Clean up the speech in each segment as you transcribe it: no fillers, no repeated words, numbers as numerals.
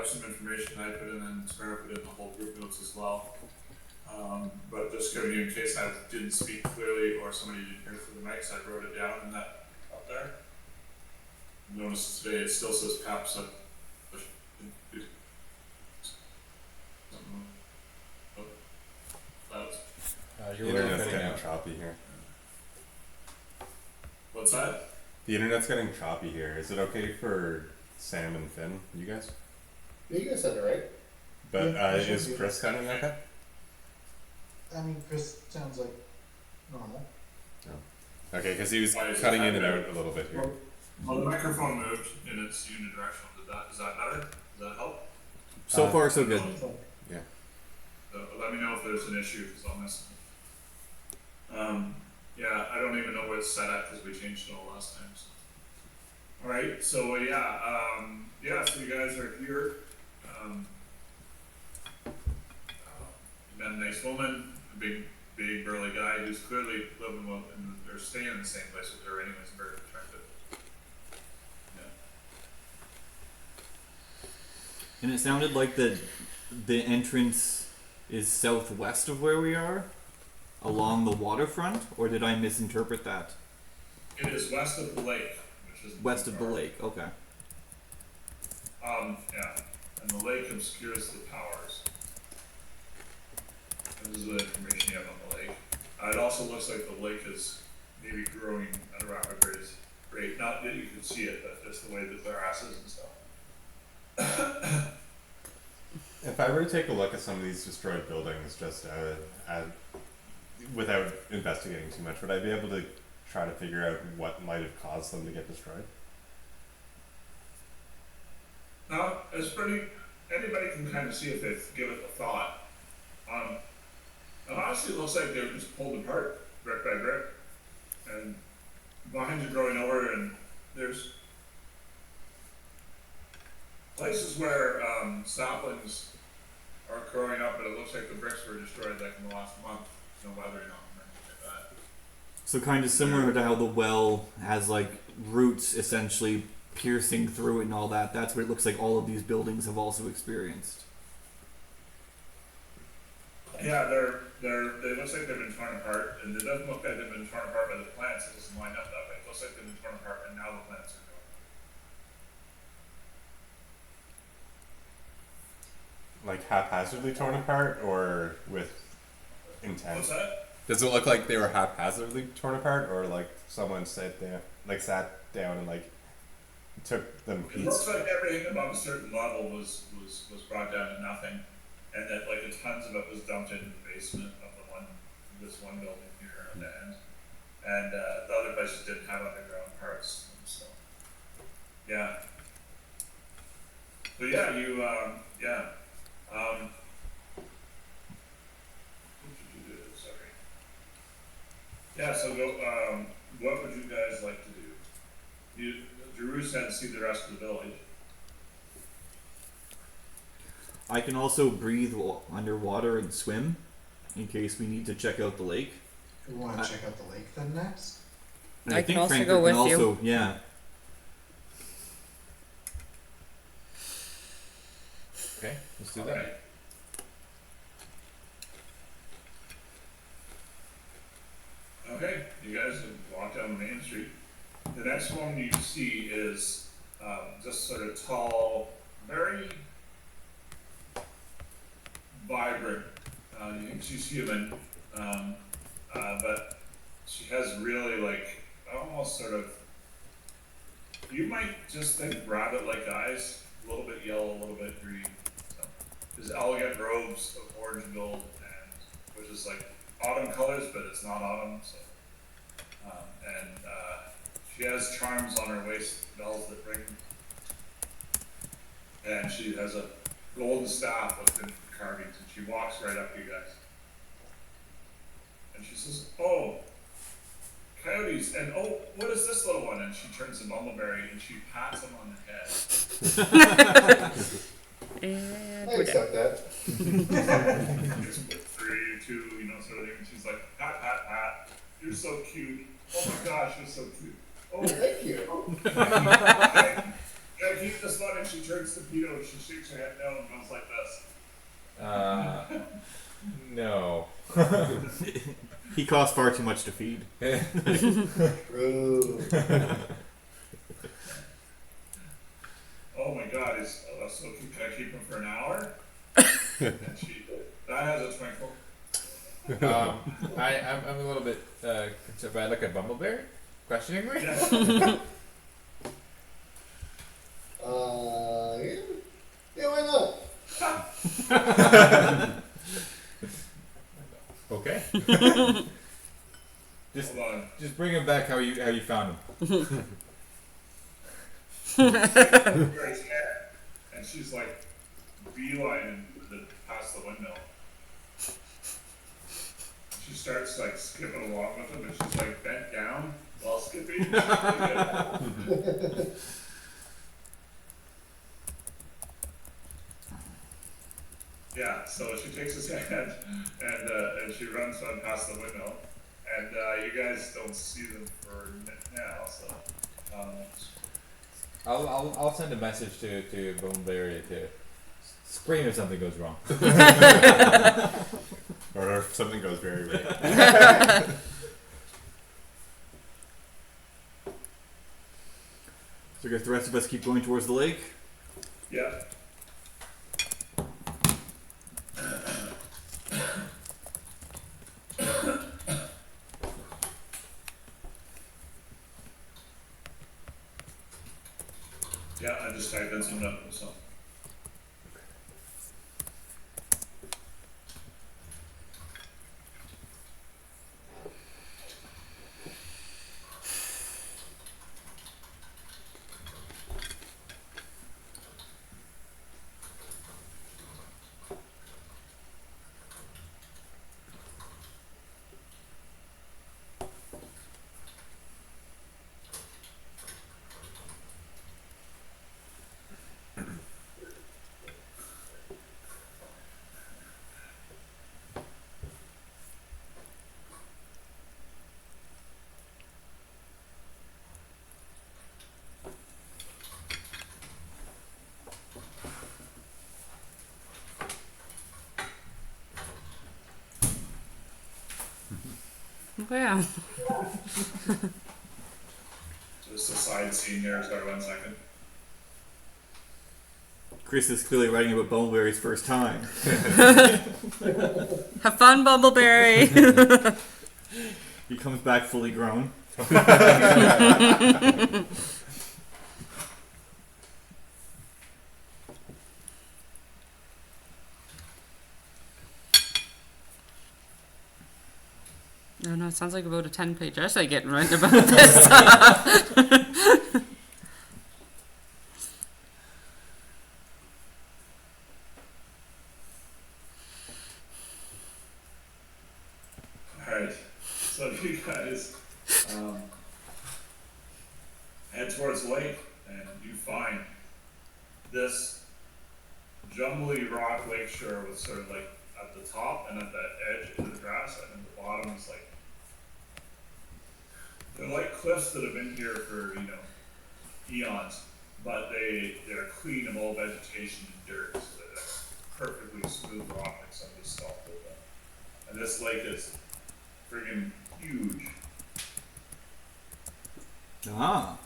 have some information I put in and Sarah put in the whole group notes as well. But just giving you in case I didn't speak clearly or somebody didn't hear through the mics, I wrote it down in that up there. Notice today it still says PAPS up. Your internet's getting choppy here. What's that? The internet's getting choppy here. Is it okay for Sam and Finn, you guys? Yeah, you guys said it right. But Yeah, is Chris sounding okay? I mean, Chris sounds like normal. Oh. Okay, because he was cutting in and out a little bit here. Well, the microphone moved and it's unidirectional. Is that better? Does that help? So far, so good. Yeah. So let me know if there's an issue because I'll miss it. Yeah, I don't even know where it's set at because we changed it all last time. So. All right, so so you guys are here. You've been a nice woman, a big burly guy who's clearly living well or staying in the same place with her anyways, very attractive. Yeah. And it sounded like the entrance is southwest of where we are, along the waterfront, or did I misinterpret that? It is west of the lake, which is West of the lake, okay. Yeah, and the lake obscures the towers. This is the information you have on the lake. It also looks like the lake is maybe growing at a rapid rate. Not that you can see it, but just the way the grass is and stuff. If I were to take a look at some of these destroyed buildings, just without investigating too much, would I be able to try to figure out what might have caused them to get destroyed? No, it's pretty. Anybody can kind of see if they give it a thought. And honestly, it looks like they're just pulled apart brick by brick, and vines are growing over, and there's places where saplings are growing up, but it looks like the bricks were destroyed like in the last month. No weathering on them or anything like that. So kind of similar to how the well has like roots essentially piercing through it and all that. That's what it looks like all of these buildings have also experienced. Yeah, they looks like they've been torn apart, and it doesn't look like they've been torn apart by the plants. It doesn't line up that way. It looks like they've been torn apart, and now the plants are going. Like haphazardly torn apart, or with intent? What's that? Does it look like they were haphazardly torn apart, or like someone sat down and like took them It looks like everything above a certain level was brought down to nothing, and that like tons of it was dumped into the basement of this one building here on the end, and the other places didn't have underground parts. So yeah. So yeah, you what did you do? Sorry. Yeah. So go. What would you guys like to do? Drew said see the rest of the village. I can also breathe underwater and swim in case we need to check out the lake. We want to check out the lake then next? And I can think also Franker go can with also, you. Yeah. Okay, let's do All that. right. Okay, you guys walk down Main Street. The next one you see is just sort of tall, very vibrant. You think she's human, but she has really like almost sort of. You might just think rabbit-like eyes, a little bit yellow, a little bit green. So, there's elegant robes of orange and gold, and which is like autumn colors, but it's not autumn. So, she has charms on her waist, bells that ring, and she has a golden staff with the carvings, and she walks right up to you guys, and she says, "Oh, coyotes, and oh, what is this little one?" And she turns to Bumbleberry and she pats him on the head. And I we're done. accept that. Just with 3, 2, sort of thing. And she's like, "Pat, pat, pat, you're so cute. Oh my gosh, you're so cute. Oh, Thank you. can I keep this one?" And she turns to Pito and she shakes your head down and goes like this. No. He costs far too much to feed. True. Oh my god, so can I keep him for an hour? And that has a twinkle. I'm a little bit concerned by like a bumbleberry, questioningly. Yeah. Yeah, why not? Okay. Hold on. Just bring him back how you found him. Grace hair. And she's like beelining past the window. She starts like skipping along with him, and she's like bent down while skipping. Yeah, so she takes his hand and she runs on past the window, and you guys don't see them for now, so I'll send a message to Bumbleberry to scream if something goes wrong. Or if something goes very right. So I guess the rest of us keep going towards the lake. yeah. Yeah, I just typed in some numbers, so. Wow. Just a side scene there, sorry 1 second. Chris is clearly writing about Bumbleberry's first time. Have fun, Bumbleberry. He comes back fully grown. No, it sounds like about a 10-page essay getting written about this. Alright, so you guys head towards the lake, and you find this jumbly rock lakeshore with sort of like at the top and at the edge of the grass, and then the bottom is like, they're like cliffs that have been here for, eons, but they're clean of all vegetation and dirt, so they're perfectly smooth rock like somebody stomped over them. And this lake is friggin' huge. Ah.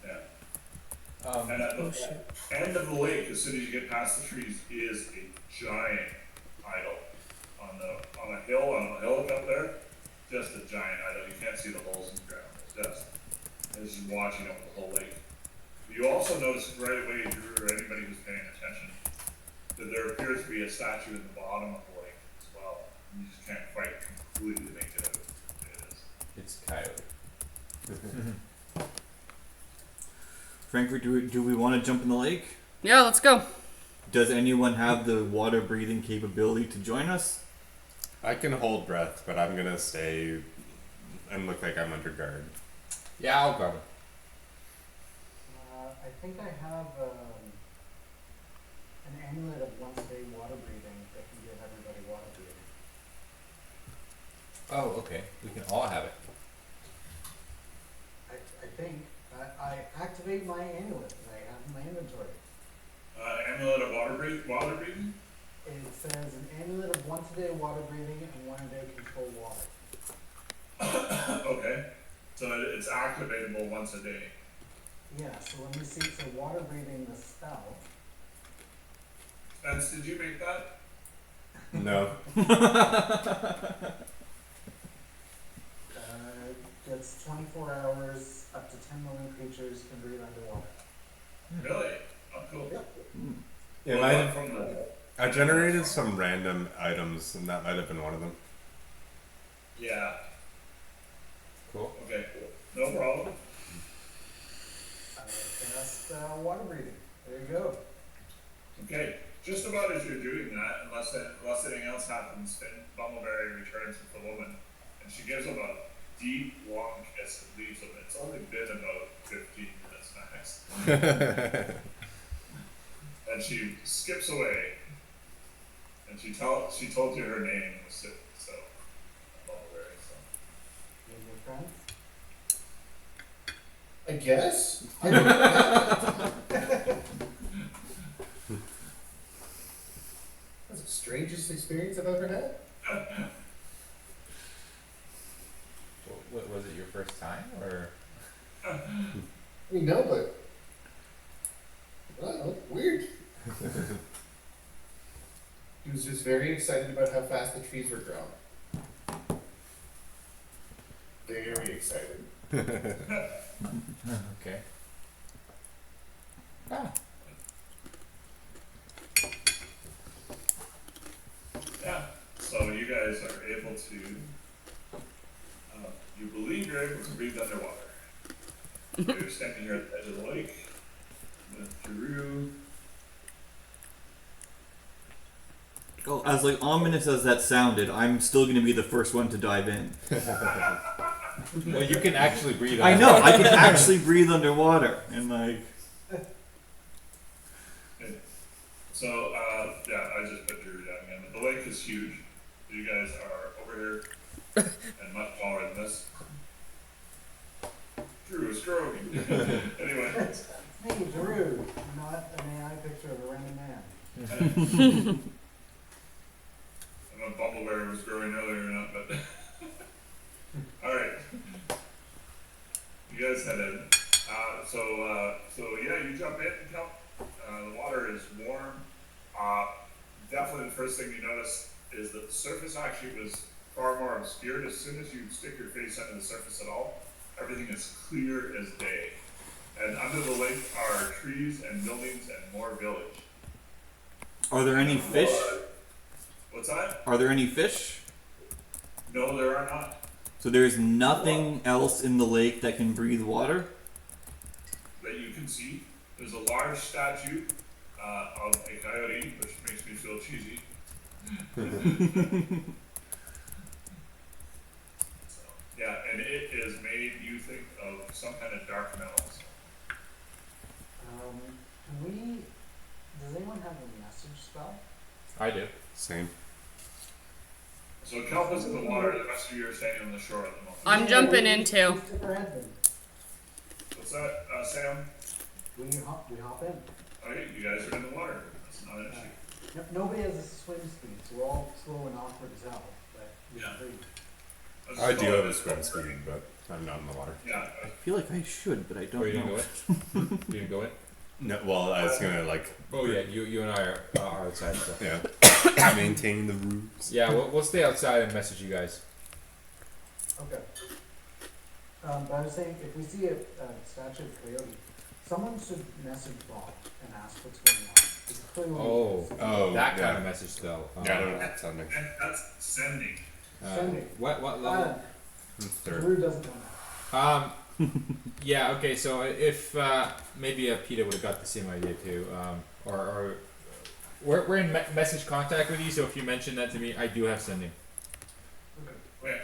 Yeah. And at the end of the lake, as soon as you get past the trees, is a giant idol on a hillock up there. Just a giant idol. You can't see the holes in the ground. It's just watching over the whole lake. You also notice right away, Drew, or anybody who's paying attention, that there appears to be a statue at the bottom of the lake as well. You just can't quite completely make it out what it is. It's Coyote. Frankfurt, do we want to jump in the lake? Yeah, let's go. Does anyone have the water breathing capability to join us? I can hold breath, but I'm gonna stay and look like I'm under guard. Yeah, I'll grab him. I think I have an amulet of once-a-day water breathing that can give everybody water breathing. Oh, okay. We can all have it. I think I activate my amulet that I have in my inventory. amulet of water breathing? It says an amulet of once a day water breathing and 1 a day control water. Okay, so it's activatable once a day. Yeah, so let me see, so water breathing, the spell. Spence, did you make that? No. Gets 24 hours, up to 10 million creatures can breathe underwater. Really? Oh, cool. Yep. Yeah, Well, mine- from the, I generated some random items, and that might have been one of them. yeah, Cool. okay, no problem. Cast water breathing. There you go. Okay, just about as you're doing that, unless anything else happens, then Bumbleberry returns with the woman, and she gives him a deep, long kiss and leaves him. It's only been about 15 minutes max. And she skips away, and she told you her name was so Bumbleberry. So. You're your friend. I guess. I don't know. That's the strangest experience I've ever had. Was it your first time or? I mean, no, but I don't know, weird. He was just very excited about how fast the trees were growing. Very excited. Okay. Ah. Yeah, so you guys are able to, you believe you're able to breathe underwater. You're standing here at the edge of the lake with Drew. Oh, as like ominous as that sounded, I'm still gonna be the first one to dive in. Well, you can actually breathe. I know, I can actually breathe underwater, and like, So, yeah, I just put Drew down again. The lake is huge. You guys are over here and much taller than this. Drew is growing. Anyway. Hey, Drew, not an AI picture of a random man. I don't know if Bumbleberry was growing earlier or not, but alright. You guys head in. So yeah, you jump in, Kel. The water is warm. Definitely the first thing you notice is that the surface actually was far more obscured. As soon as you stick your face under the surface at all, everything is clear as day. And under the lake are trees and buildings and more village. are there any fish? What's that? Are there any fish? No, there are not. So there's nothing else in the lake that can breathe water? That you can see. There's a large statue of a coyote, which makes me feel cheesy. So, yeah, and it is made, you think, of some kind of dark metals. Does anyone have a message spell? I do. Same. So Kelp is in the water, the rest of you are standing on the shore at the moment. I'm jumping in too. We stick our heads in. What's that, Sam? We hop in. Okay, you guys are in the water. That's not an issue. Yep, nobody has a swim speed, so we're all slow and awkward as hell, but we can Yeah. breathe. Let's I just do call have it- a swim speed, but I'm not in the water. Yeah, I feel like I should, but I don't Oh, you didn't know. go in? You didn't go in? No, well, I was gonna like, Oh yeah, you and I are outside. So. yeah, maintain the rules. Yeah, we'll stay outside and message you guys. Okay. But I was saying, if we see a statue of coyote, someone should message Bob and ask what's going on. It's clearly Oh, that yeah. kind of message though. Yeah, I don't know what's happening. and that's sending. Sending. What level? Third. Drew doesn't know that. Yeah. Okay. So if maybe Peter would have got the same idea too, or we're in message contact with you. So if you mention that to me, I do have sending. Wait,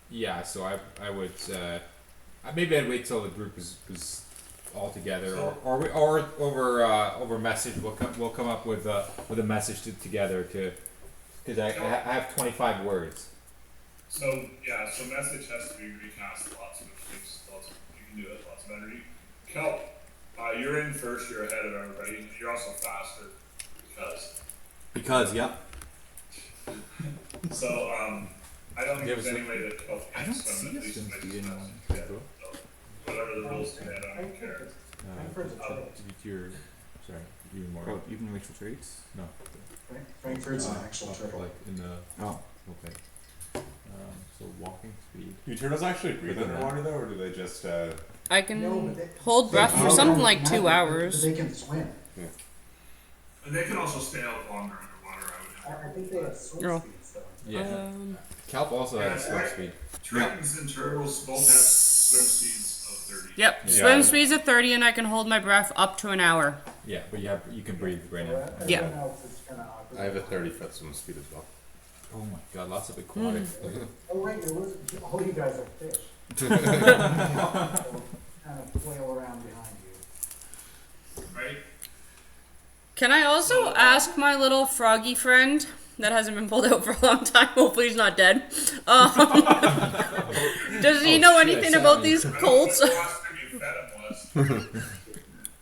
Yeah. So I would maybe I'd wait till the group is all together, or over message. We'll come up with a message together to because I have 25 words. so yeah, so message has to be recast lots of things, you can do it, lots of energy. Kelp, You're in first, you're ahead of everybody. You're also faster Because, yeah. so, I don't think Yeah, there's but any way that Colt I can don't swim see at a least swim by speed just in messing one. with it. So, whatever the rules say, I don't care. Frankfurt's a turtle. You're sorry, even more. Oh, even racial traits? No. Frankfurt's an actual turtle. Like in the Oh. okay. So walking speed. Do turtles actually breathe Within that. underwater though, or do they just? I can No, but they- hold breath for they- something like but 2 hours. They can swim. And they can also stay out longer underwater, I would have. I think they have swim Oh. speeds though. Yeah. Um, Kelp also Yeah, has swim right. speed. Tritons and turtles both have swim speeds of 30. yep, Yeah. swim speeds of 30 and I can hold my breath up to an hour. Yeah, but you can breathe right now. Yeah. Everyone else is kinda awkward. I have a 30-foot swim speed as well. Oh my god, lots of aquatic. Oh right, there was, all you guys are fish. They'll kind of flail around behind you. Right? Can I also ask my little froggy friend that hasn't been pulled out for a long time? Hopefully he's not dead. Does he know anything about these colts? The last time you fed him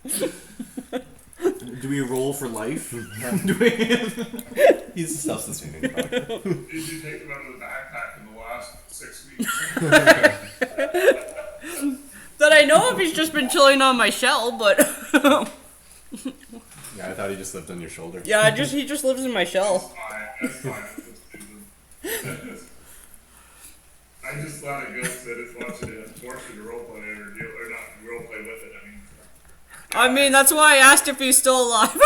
was. Do we roll for life? He's a self-sustaining frog. Did you take him out of the backpack in the last 6 weeks? That I know if he's just been chilling on my shell, but Yeah, I thought he just lived on your shoulder. yeah, he just lives in my shell. Fine, that's fine. I just let it go because I just wanted to torture the roleplay or deal or not roleplay with it. I mean, that's why I asked if he's still alive.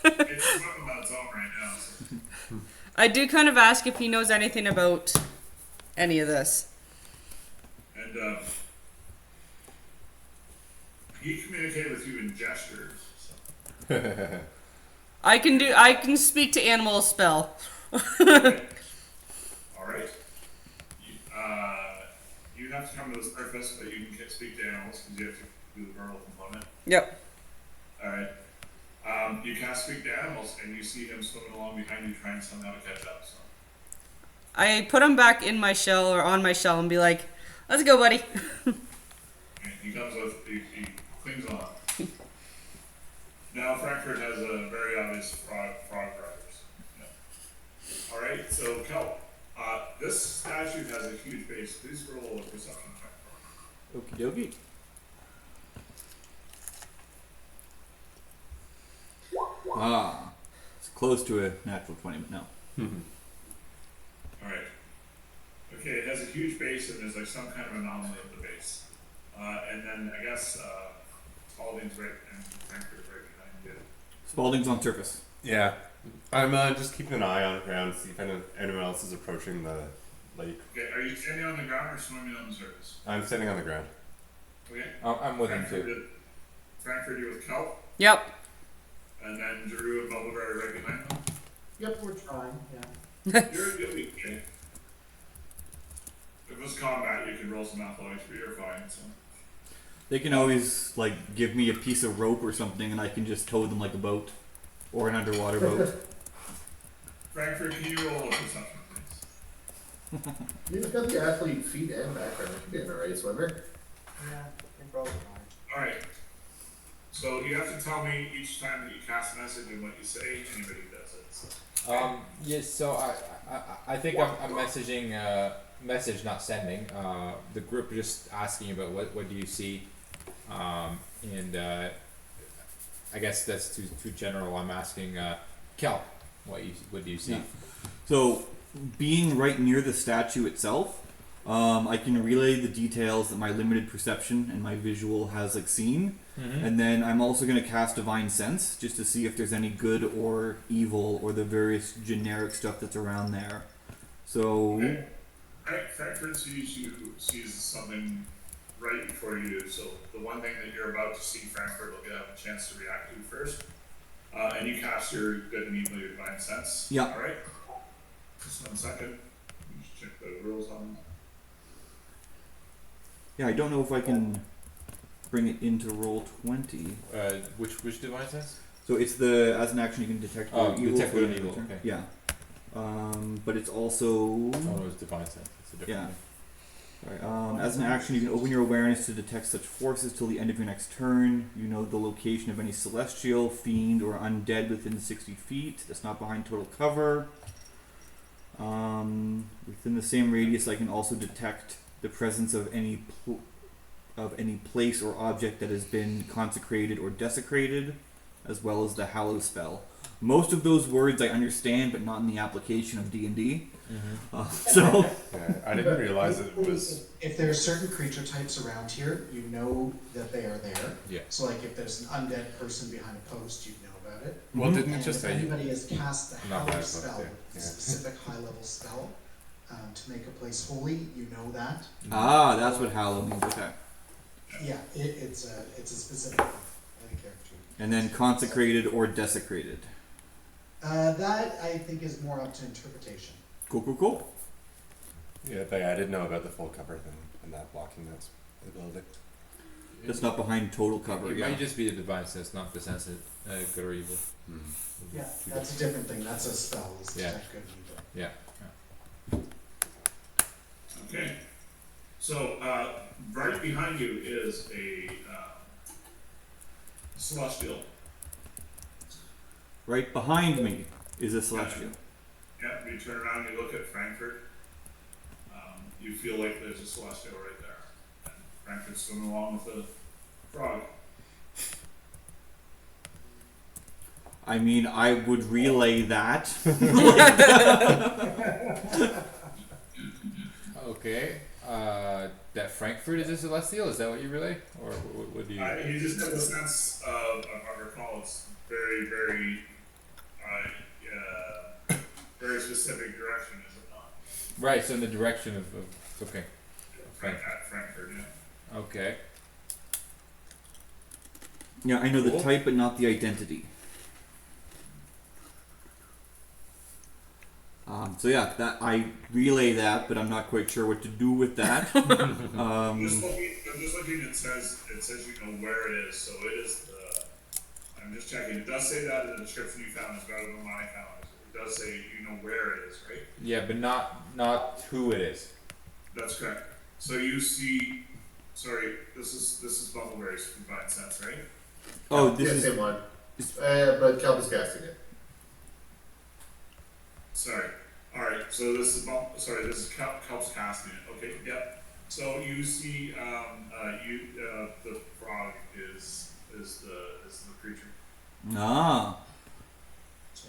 It's swimming on its own right now. So. I do kind of ask if he knows anything about any of this. And he communicated with you in gestures. So. I can speak to animal spell. All right. You have to come to the surface, but you can speak to animals because you have to do the verbal component. Yep. All right. You can't speak to animals, and you see him swimming along behind you, trying somehow to catch up. So. I put him back in my shell or on my shell and be like, "Let's go, buddy." And he comes with he clings on. Now Frankfurt has a very obvious frog riders. Yeah. All right. So Kelp, this statue has a huge base. Please roll a perception check. Okie dokie. Ah, it's close to a natural 20, but no. All right. Okay, it has a huge base and there's like some kind of anomaly at the base. And then I guess Spalding's right and Frankfurt's right behind you. Spalding's on surface. Yeah. I'm just keeping an eye on the ground to see if anyone else is approaching the lake. Okay, are you standing on the ground or swimming on the surface? I'm standing on the ground. Okay. I'm with him too. Frankfurt, you're with Kelp, Yep. and then Drew and Bubbleberry right behind them. Yep, we're trying, yeah. You'll be okay. If it's combat, you can roll some athletics, but you're fine. So. They can always like give me a piece of rope or something, and I can just tow them like a boat or an underwater boat. Frankfurt, can you roll a perception, please? You've got the athlete feet and background. You could be an alright swimmer. Yeah, you're probably fine. All right. So you have to tell me each time that you cast a message and what you say. Anybody who does it. So. Yes. So I think I'm messaging. Message, not sending. The group just asking about what do you see, and I guess that's too general. I'm asking Kel, what do you see? Yeah. So, being right near the statue itself, I can relay the details that my limited perception and my visual has like seen, and then I'm also going to cast Divine Sense just to see if there's any good or evil or the various generic stuff that's around there. So. Okay. Frankfurt sees something right before you. So the one thing that you're about to see, Frankfurt will have a chance to react to first. And you cast your good and evil, your divine sense. Yeah. All right. Just 1 second. Let me just check the rules on. Yeah, I don't know if I can bring it into roll 20. Which divine sense? So it's the as an action you can detect Oh, good or evil. detect for good the and evil, turn. okay. Yeah. But it's also Oh, no, it's divine sense. It's a different Yeah. thing. Sorry, as an action, you can open your awareness to detect such forces till the end of your next turn. You know the location of any celestial, fiend, or undead within 60 feet. That's not behind total cover. Within the same radius, I can also detect the presence of any place or object that has been consecrated or desecrated, as well as the Hallow spell. Most of those words I understand, but not in the application of D&D. So Yeah, I didn't realize it was. If there are certain creature types around here, you know that they are there. Yeah. So like if there's an undead person behind a post, you'd know about it. Well, didn't it And just if say? anybody has cast the Not Hallow bad, spell, yeah, a yeah. specific high level spell, to make a place holy, you know that. that's what Hallow means. Okay. Yeah, it's a specific character. And then consecrated or desecrated. That I think is more up to interpretation. Cool. Yeah, but I didn't know about the full cover thing and that blocking that ability. That's not behind total cover. It Yeah. might just be the divine sense, not the sense of good or evil. Yeah, that's a different thing. That's a spell. Is Yeah. detect good and evil. Yeah. Okay. So, right behind you is a celestial. Right behind me is a celestial. Yeah, you turn around, you look at Frankfurt. You feel like there's a celestial right there. And Frankfurt's swimming along with the frog. I mean, I would relay that. Okay. That Frankfurt is a celestial. Is that what you relay, or what do you? You just have a sense of, if I recall, it's very, very, very specific direction, is it not? Right. So in the direction of okay. At Frankfurt, yeah. Okay. Yeah, I know the Cool. type, but not the identity. So yeah, that I relay that, but I'm not quite sure what to do with that. I'm just looking. It says you know where it is. So it is the. I'm just checking. It does say that in the description you found is better than mine found. It does say you know where it is, right? Yeah, but not who it is. That's correct. So you see. Sorry, this is Bumbleberry's Divine Sense, right? Oh, this Yeah, is same one. But Kelp is casting it. Sorry. All right. So this is this is Kelp's casting it. Okay. Yep. So you see, the frog is the creature. ah. So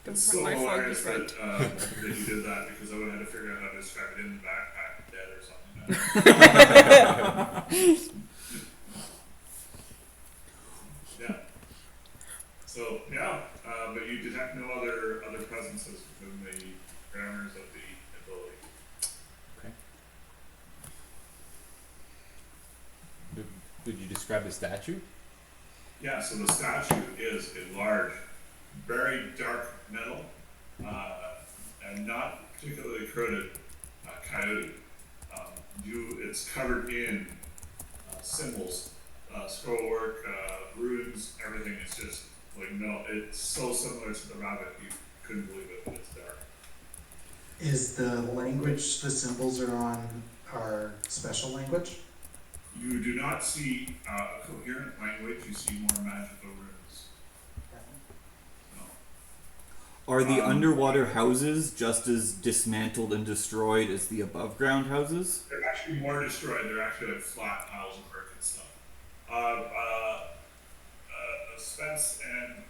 Don't it's hurt so my froggy hilarious friend. that you did that because I would have had to figure out how to describe it in the backpack dead or something. Yeah. So yeah, but you detect no other presences within the parameters of the ability. Did you describe the statue? Yeah. So the statue is a large, very dark metal, and not particularly corroded coyote. It's covered in symbols, scrollwork, runes, everything. It's just like it's so similar to the rabbit you couldn't believe it, but it's dark. Is the language the symbols are on our special language? You do not see a coherent language. You see more magical runes. No. Are the underwater houses just as dismantled and destroyed as the above ground houses? They're actually more destroyed. They're actually like flat piles of brick and stuff. Spence and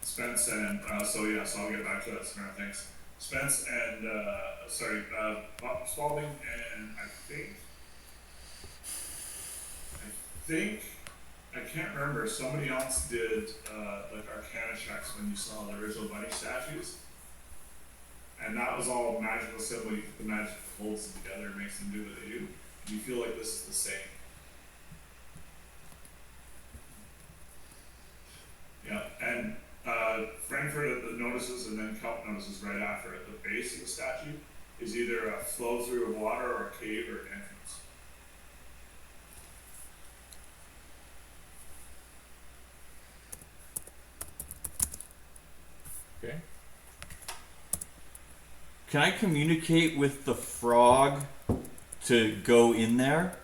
Spence and so I'll get back to that sooner. Thanks. Spence and Spalding and I think I can't remember. Somebody else did like Arcana checks when you saw the original bunny statues, and that was all magical symbol. You put the magic holds them together, makes them do what they do. And you feel like this is the same. Yeah, and Frankfurt notices, and then Kelp notices right after at the base of the statue is either a flow through of water or a cave or an entrance. Can I communicate with the frog to go in there?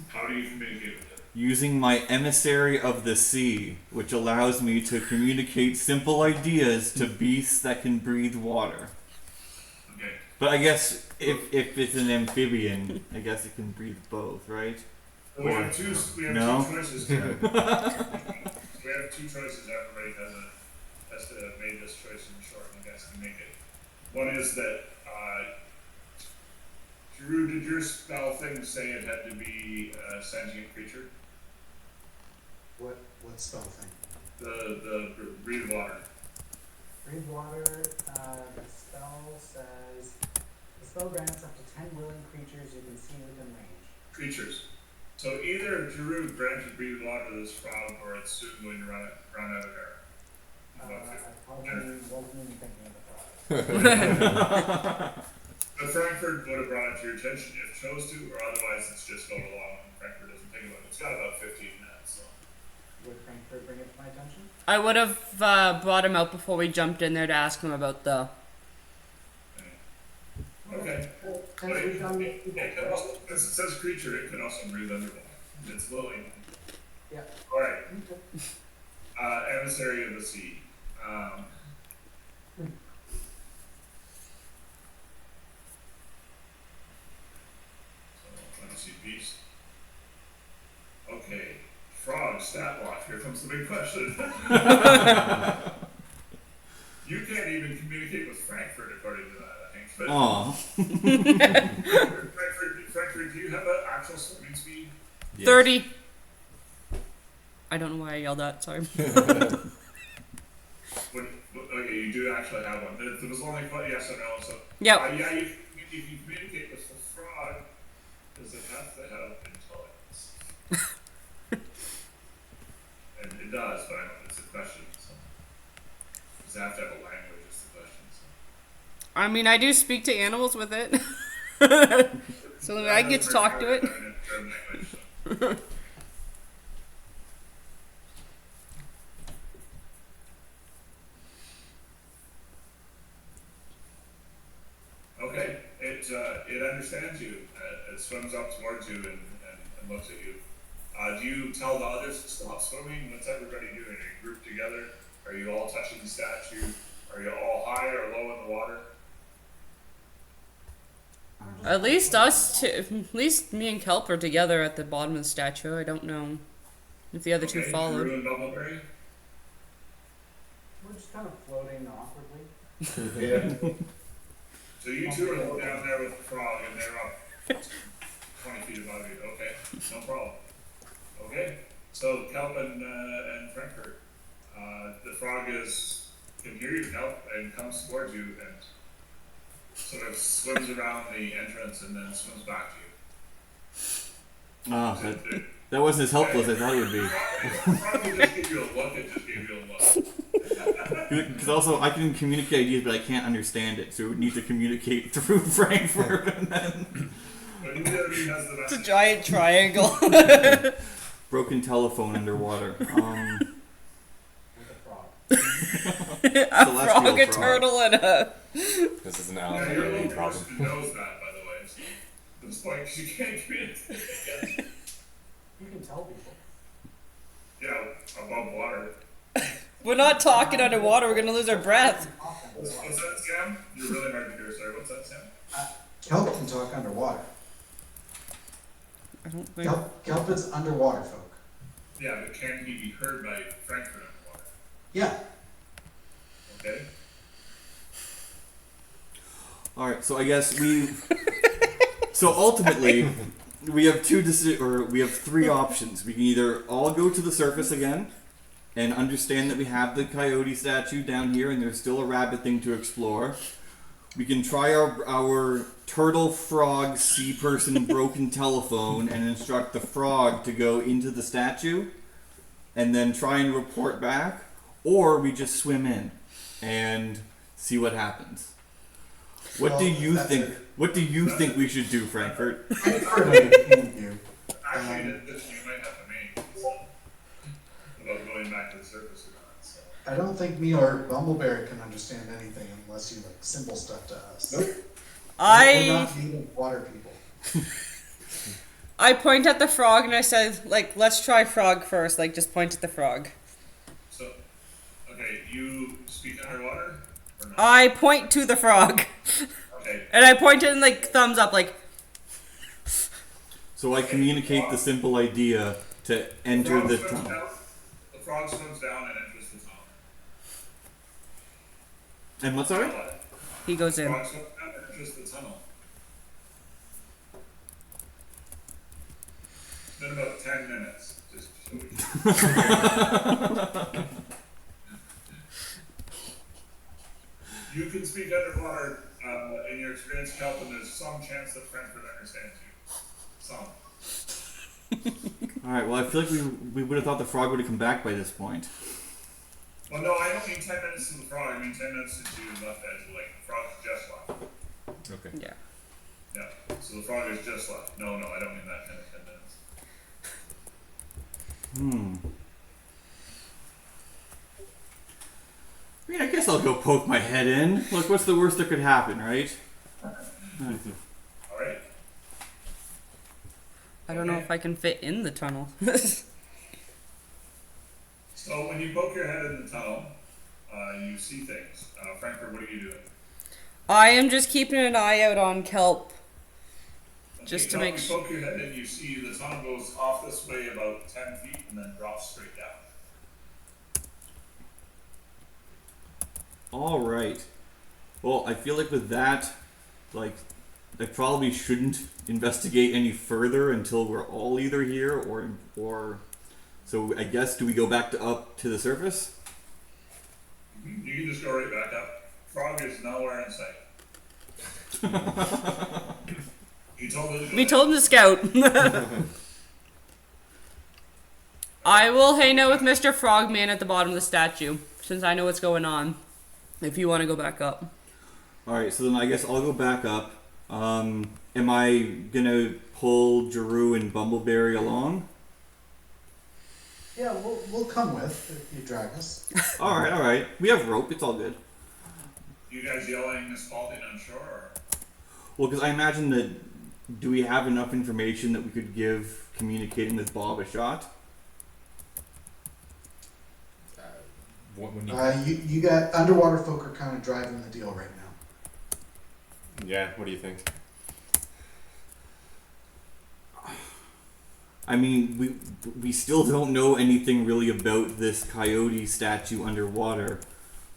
How do you communicate with it? Using my emissary of the sea, which allows me to communicate simple ideas to beasts that can breathe water. Okay. But I guess if it's an amphibian, I guess it can breathe both, right? We have two No? choices here. We have two choices. Everybody has to have made this choice in short, and you guys can make it. One is that, Drew, did your spell thing say it had to be a sentient creature? What spell thing? The breathe water. Breathe water, the spell says, the spell grants up to 10 willing creatures you can see within range. Creatures. So either Drew granted breathe water to this frog, or it's soon going to run out of air. I probably wasn't even thinking of the frog. But Frankfurt would have brought it to your attention if it chose to, or otherwise it's just going along and Frankfurt doesn't think about it. It's got about 15 minutes, so. Would Frankfurt bring it to my attention? I would have brought him out before we jumped in there to ask him about the. Okay. Well, But since we've done it can also, as it says creature, it can also breathe underwater. It's Lily. Yeah. Alright, Okay. emissary of the sea. So, let me see, beast. Okay, frog, stat block, here comes the big question. You can't even communicate with Frankfurt according to that, I think. But Aw. Frankfurt, do you have an actual swimming speed? Yes. 30. I don't know why I yelled that, sorry. Okay, you do actually have one. There was only yes or no, so. Yep. Yeah, you can communicate with the frog. Does it have to have intelligence? And it does, but I don't know, it's a question, so. Does it have to have a language, is the question, so. I mean, I do speak to animals with it. So I get to talk to it. Okay, it understands you. It swims up towards you and looks at you. Do you tell the others to stop swimming? What's everybody doing? Are you grouped together? Are you all touching the statue? Are you all high or low in the water? At least us two, at least me and Kelp are together at the bottom of the statue. I don't know if the other two Okay, followed. Drew and Bumbleberry? We're just kind of floating awkwardly. Yeah. So you two are down there with the frog and they're up 20 feet above you. Okay, no problem. Okay, so Kelp and Frankfurt. The frog can hear you, Kelp, and comes towards you and sort of swims around the entrance and then swims back to you. Ah, that wasn't as helpful as I thought it would be. The frog will just give you a look and just give you a look. Because also, I can communicate ideas, but I can't understand it, so we would need to communicate through Frankfurt, and then But who the other has the It's a message? giant triangle. broken telephone underwater. With a frog. A Celestial frog, a frog. turtle, and a. This is an Yeah, you're alligator the only problem. person who knows that, by the way. So at this point, 'cause you can't communicate. You can tell people. Yeah, above water. We're not talking underwater. We're gonna lose our breath. What's that, Sam? You're really hard to hear. Sorry, what's that, Sam? Kelp can talk underwater. I don't think. Kelp is underwater folk. Yeah, but can he be heard by Frankfurt underwater? Yeah. Okay. Alright, so I guess we. So ultimately, we have we have three options. We can either all go to the surface again and understand that we have the coyote statue down here and there's still a rabbit thing to explore. We can try our turtle, frog, sea person, broken telephone and instruct the frog to go into the statue and then try and report back, or we just swim in and see what happens. What do you think? What do you think we should do, Frankfurt? Actually, you might have to make so, about going back to the surface or not. So. I don't think me or Bumbleberry can understand anything unless you like symbol stuff to us. Nope. We're I not native water people. point at the frog and I said, like, let's try frog first. Like, just point at the frog. So, okay, you speak underwater or not? I point to the frog. Okay. And I point it and, like, thumbs up, like, So I communicate the simple idea to enter the Frog swims tunnel. down- The frog swims down and enters the tunnel. And what's that? What? he goes in. Frog swims down and enters the tunnel. It's been about 10 minutes. Just so we You can speak underwater in your experience, Kelp, and there's some chance that Frankfurt understands you. Some. Alright, well I feel like we would have thought the frog would have come back by this point. Well, no, I don't mean 10 minutes to the frog. I mean 10 minutes since you left Edge of the Lake. The frog's just left. Okay. Yeah. Yeah. So the frog is just left. No, I don't mean that kind of 10 minutes. I mean, I guess I'll go poke my head in. Look, what's the worst that could happen, right? Alright. I don't know if I can fit in the tunnel. So when you poke your head in the tunnel, you see things. Frankfurt, what are you doing? I am just keeping an eye out on kelp. Just to Kelp, make you sure. poke your head in, you see the tunnel goes off this way about 10 feet and then drops straight down. Alright. Well, I feel like with that, like, I probably shouldn't investigate any further until we're all either here or so I guess do we go back up to the surface? You can just go right back up. Frog is nowhere in sight. You told me to go We told him to scout. I will hang out with Mr. Frogman at the bottom of the statue, since I know what's going on. If you want to go back up. Alright, so then I guess I'll go back up. Am I gonna pull Jeru and Bumbleberry along? Yeah, we'll come with if you drag us. Alright. We have rope, it's all good. You guys yelling Spalding on shore? Or? Well, because I imagine that, do we have enough information that we could give communicating with Bob a shot? When you, You got underwater folk are kind of driving the deal right now. Yeah, what do you think? I mean, we still don't know anything really about this coyote statue underwater,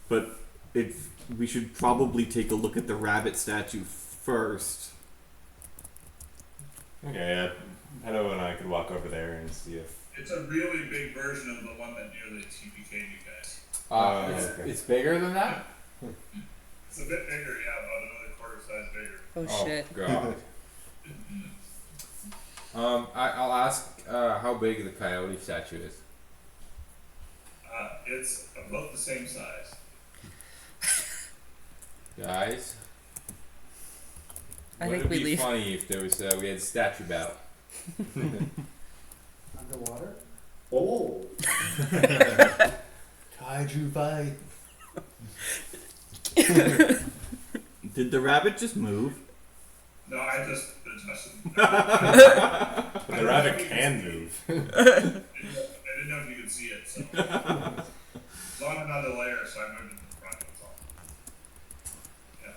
but we should probably take a look at the rabbit statue first. Okay, yeah. Hello and I could walk over there and see if... It's a really big version of the one that nearly TPK'd you guys. okay. it's bigger than that? It's a bit bigger, yeah, about another quarter size bigger. Oh shit. God. I'll ask how big the coyote statue is. It's about the same size. Guys, I wouldn't think we it be leave. funny if there was we had a statue battle? Underwater? Oh. Kaiju fight. Did the rabbit just move? No, I just adjusted. But the rabbit can move. I didn't know if you could see it, so. It's on another layer, so I moved it to the front, that's all. Yeah.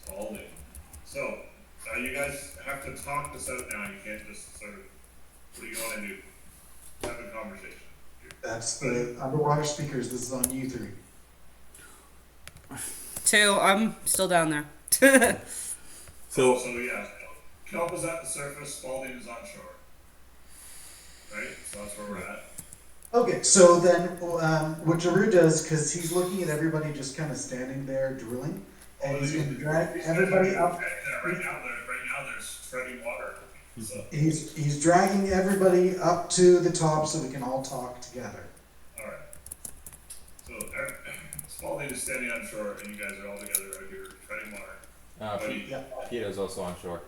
It's all new. So, you guys have to talk this out now. You can't just sort of, what do you want to do? Have a conversation. That's the underwater speakers. This is on you three. 2, I'm still down there. So So yeah, Kelp is at the surface, Spalding is on shore. Right? So that's where we're at. Okay, so then what Jeru does, because he's looking at everybody just kind of standing there drooling, and he's going to drag everybody up. Yeah, right now there's treading water. So, He's dragging everybody up to the top so we can all talk together. alright. So Spalding is standing on shore and you guys are all together out here treading water. Buddy, Yeah. Peter's also on shore.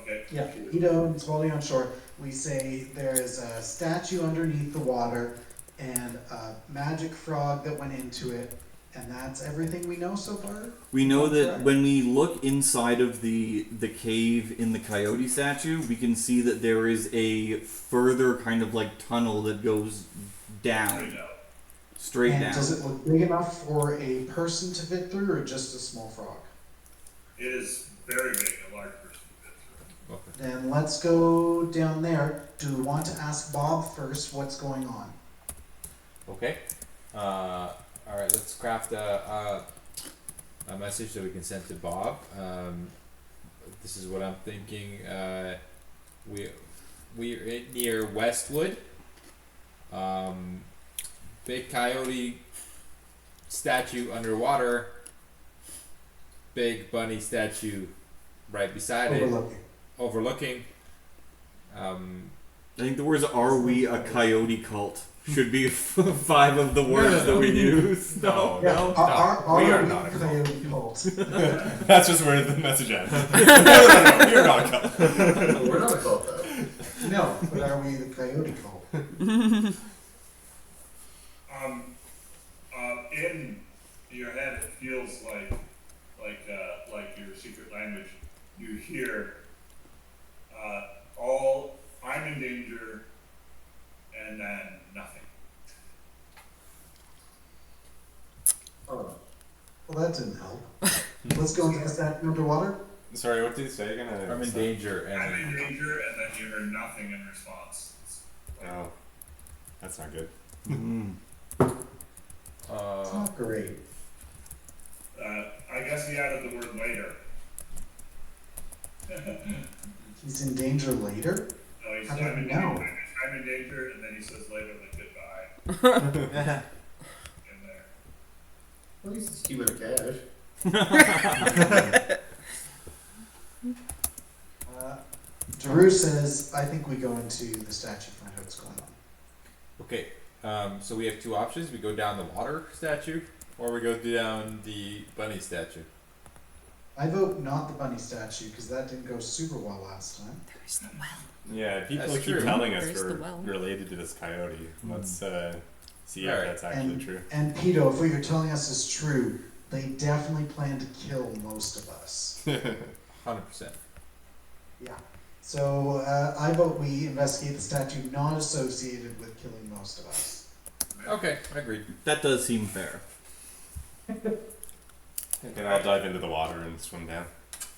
okay. Yeah, Ito and Spalding on shore. We say there is a statue underneath the water, and a magic frog that went into it, and that's everything we know so far? We know that Correct. when we look inside of the cave in the coyote statue, we can see that there is a further kind of like tunnel that goes down, straight And down. does it look big enough for a person to fit through, or just a small frog? It is very big, a large person fit through. Okay. Then let's go down there. Do we want to ask Bob first what's going on? Okay. All right. Let's craft a message that we can send to Bob. This is what I'm thinking. We're near Westwood. Big coyote statue underwater. Big bunny statue right beside Overlooking. it, overlooking. I think the words "Are we a coyote cult?" should be 5 of the words that we use. No, Yeah, no, are we are we not a cult. coyote cult? That's just where the message ends. No, we are not a cult. We're not a cult though. No, but are we the coyote cult? In your head, it feels like your secret language. You hear, all, I'm in danger, and then nothing. Oh, Well, that didn't help. Let's go into the statue underwater. Sorry, what did you say again? I'm in danger, I'm in and danger, and then you hear nothing in response. It's like, Oh, that's not good. It's not great. I guess he added the word later. He's in danger later? No, he How said, did I'm in he know? danger, I'm in danger, and then he says later, like, goodbye. In there. at least it's keeping it cash. Drew says, I think we go into the statue, find out what's going on. okay. So we have 2 options. We go down the water statue, or we go down the bunny statue. I vote not the bunny statue, because that didn't go super well last time. There's the well. Yeah, people That's keep true. telling us There's the we're well. related to this coyote. Let's see if Alright. that's actually true. And Pito, if what you're telling us is true, they definitely plan to kill most of us. 100%. Yeah. So I vote we investigate the statue not associated with killing most of us. Okay, I agree. That does seem fair. And I'll dive into the water and swim down.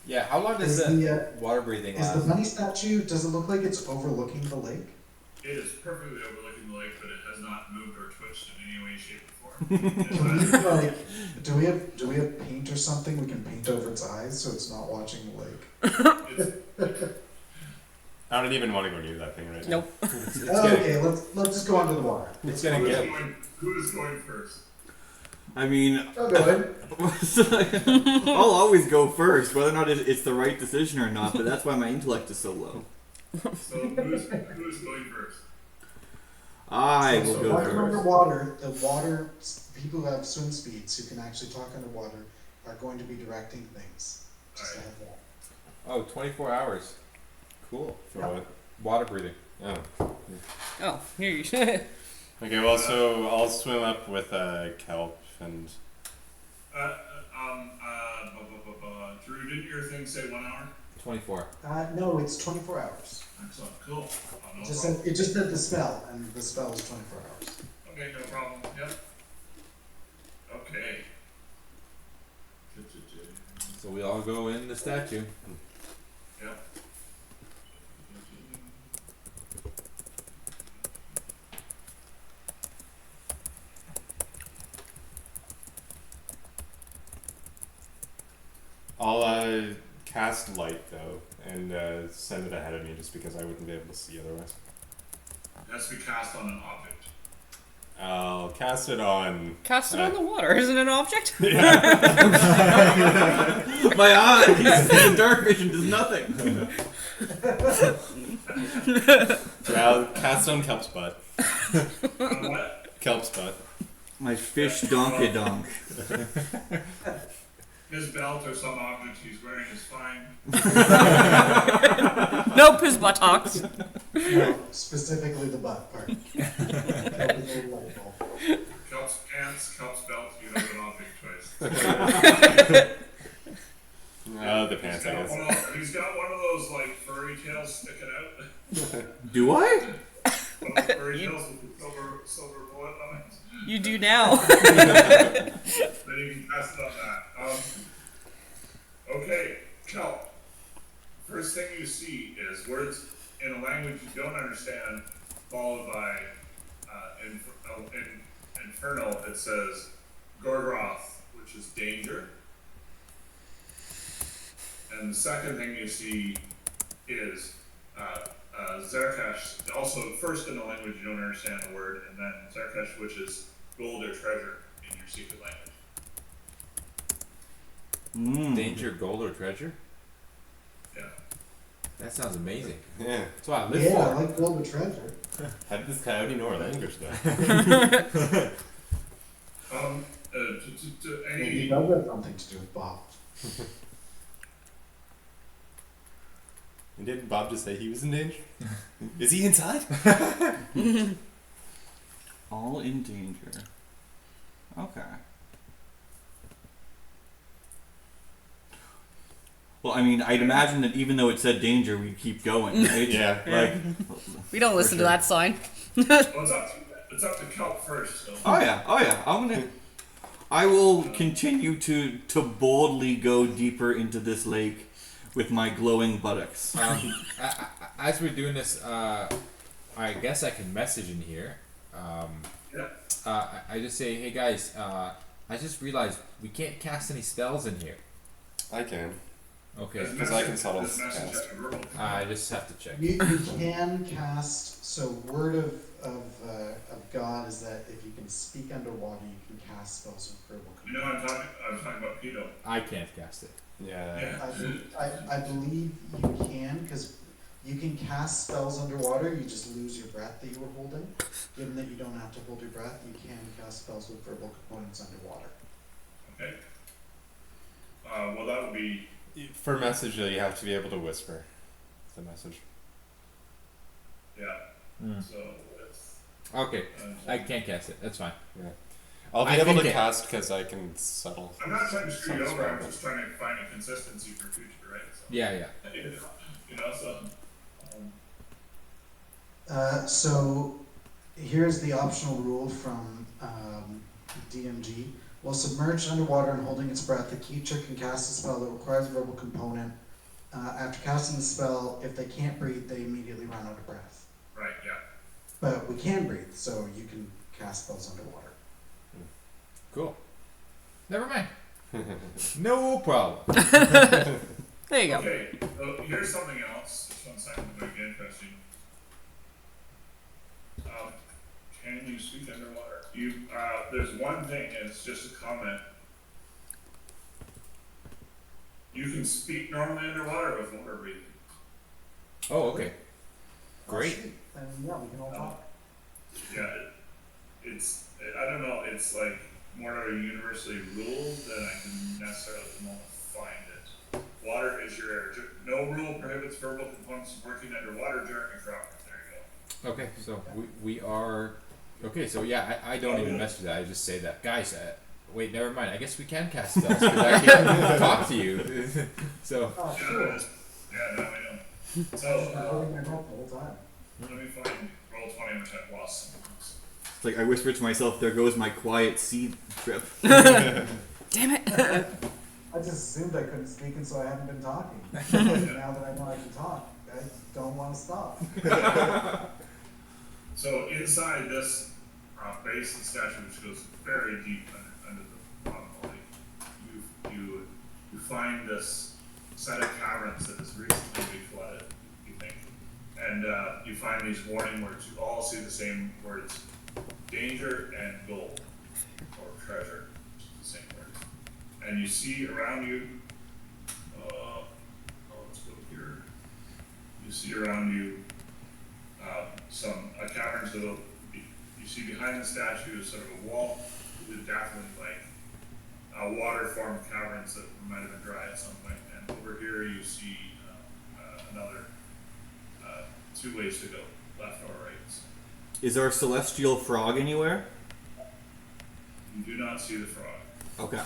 Yeah. How long does Is the the, water breathing is the last? bunny statue, does it look like it's overlooking the lake? It is perfectly overlooking the lake, but it has not moved or twitched in any way, shape, or form. Like, do we have paint or something we can paint over its eyes so it's not watching the lake? I don't even want to go near that thing right Nope. It's Okay, let's just go under the water. It's gonna get. Who is going first? I mean, Oh, go ahead. I'll always go first, whether or not it's the right decision or not. But that's why my intellect is so low. So who's going first? I will So go Talking first. underwater, the water people who have swim speeds who can actually talk underwater are going to be directing things. Just to have that. Oh, 24 hours. Cool. For Yeah. what? Water breathing. Oh. Oh, here you Okay, well, so I'll swim up with kelp and. Drew, didn't your thing say 1 hour? 24. No, it's 24 hours. Excellent, cool. No It just problem. said the spell, and the spell is 24 hours. Okay, no problem. Yep. Okay. So we all go in the statue. Yep. I'll cast light though and send it ahead of me just because I wouldn't be able to see otherwise. It has to be cast on an object. I'll cast it on. cast it on the water. Isn't it an object? My eyes, the dark vision does nothing. I'll cast on kelp's butt. On what? Kelp's butt. My fish donkey donk. His belt or some object he's wearing is fine. Nope, his buttocks. No, specifically the butt part. Kelp is a little light bulb. Kelp's pants, Kelp's belt, you have an object choice. The pants, I guess. He's got one of those like furry tails sticking out. Do I? One of the furry tails with the silver bullet on it. You do now. Then you can pass it on that. Okay, Kelp. First thing you see is words in a language you don't understand, followed by in Infernal it says Gorgroth, which is danger. And the second thing you see is Zarkash, also first in a language you don't understand the word, and then Zarkash, which is gold or treasure in your secret language. Danger, gold, or treasure? Yeah. That sounds amazing. Yeah. That's what I live Yeah, I for. like gold with treasure. How did this coyote know our language, though? Maybe Any that has something to do with Bob. And didn't Bob just say he was in danger? Is he inside? All in danger. Okay. Well, I mean, I'd imagine that even though it said danger, we'd keep going, right? Yeah. Like, We don't listen to sure. that sign. well, it's up to Kelp first. So. oh yeah. I will continue to boldly go deeper into this lake with my glowing buttocks. As we're doing this, I guess I can message in here. Yeah. I just say, hey guys, I just realized we can't cast any spells in here. I can. Okay. Because I can subtle This message cast. at the verbal. I just have to check. You can cast, so word of God is that if you can speak underwater, you can cast spells with verbal You know, I'm talking about Pedo. I can't cast it. Yeah. Yeah. I believe you can, because you can cast spells underwater, you just lose your breath that you were holding. Given that you don't have to hold your breath, you can cast spells with verbal components underwater. Okay. Well, that would be. For message, you have to be able to whisper the message. Yeah. Mm. So it's. Okay. I can't cast it. That's fine. Yeah. I'll be I able think to it- cast because I can settle. I'm not trying to screw you Sounds over. I'm right. just trying to find a consistency for future, right? So, Yeah. You know, so. So here's the optional rule from DMG. While submerged underwater and holding its breath, the creature can cast a spell that requires a verbal component. After casting the spell, if they can't breathe, they immediately run out of breath. Right. Yeah. But we can breathe, so you can cast spells underwater. Cool. Never mind. No problem. There you go. Okay. So here's something else. Just one second. It might be interesting. Can you speak underwater? There's one thing. It's just a comment. You can speak normally underwater with water breathing. Oh, okay. Great. Sweet. Then yeah, we can all talk. Yeah. It's. I don't know. It's like more universally ruled than I can necessarily at the moment find it. Water is your air. No rule prohibits verbal components from working underwater during a drought. There you go. Okay. So we are. Okay. So yeah, I don't even mess with that. I just say that, guys. Wait, never mind. I guess we can cast spells because I can talk to you. So. Oh, Yeah, cool. yeah, no, I know. I've been So, holding my breath the whole time. let me find roll 20, which I've lost. It's like I whisper to myself, "There goes my quiet seed trip." Damn it. I just assumed I couldn't speak, and so I haven't been talking. Now that I know I can talk, I don't want to stop. So inside this basin statue, which goes very deep under the bottom of the lake, you find this set of caverns that has recently been flooded, you think. And you find these warning words. You all see the same words: danger and gold, or treasure, which is the same words. And you see around you, let's go here. You see around you some caverns that you see behind the statue is sort of a wall with definitely like water-formed caverns that might have been dry at some point. And over here you see another two ways to go, left or right. Is our celestial frog anywhere? You do not see the frog. Okay.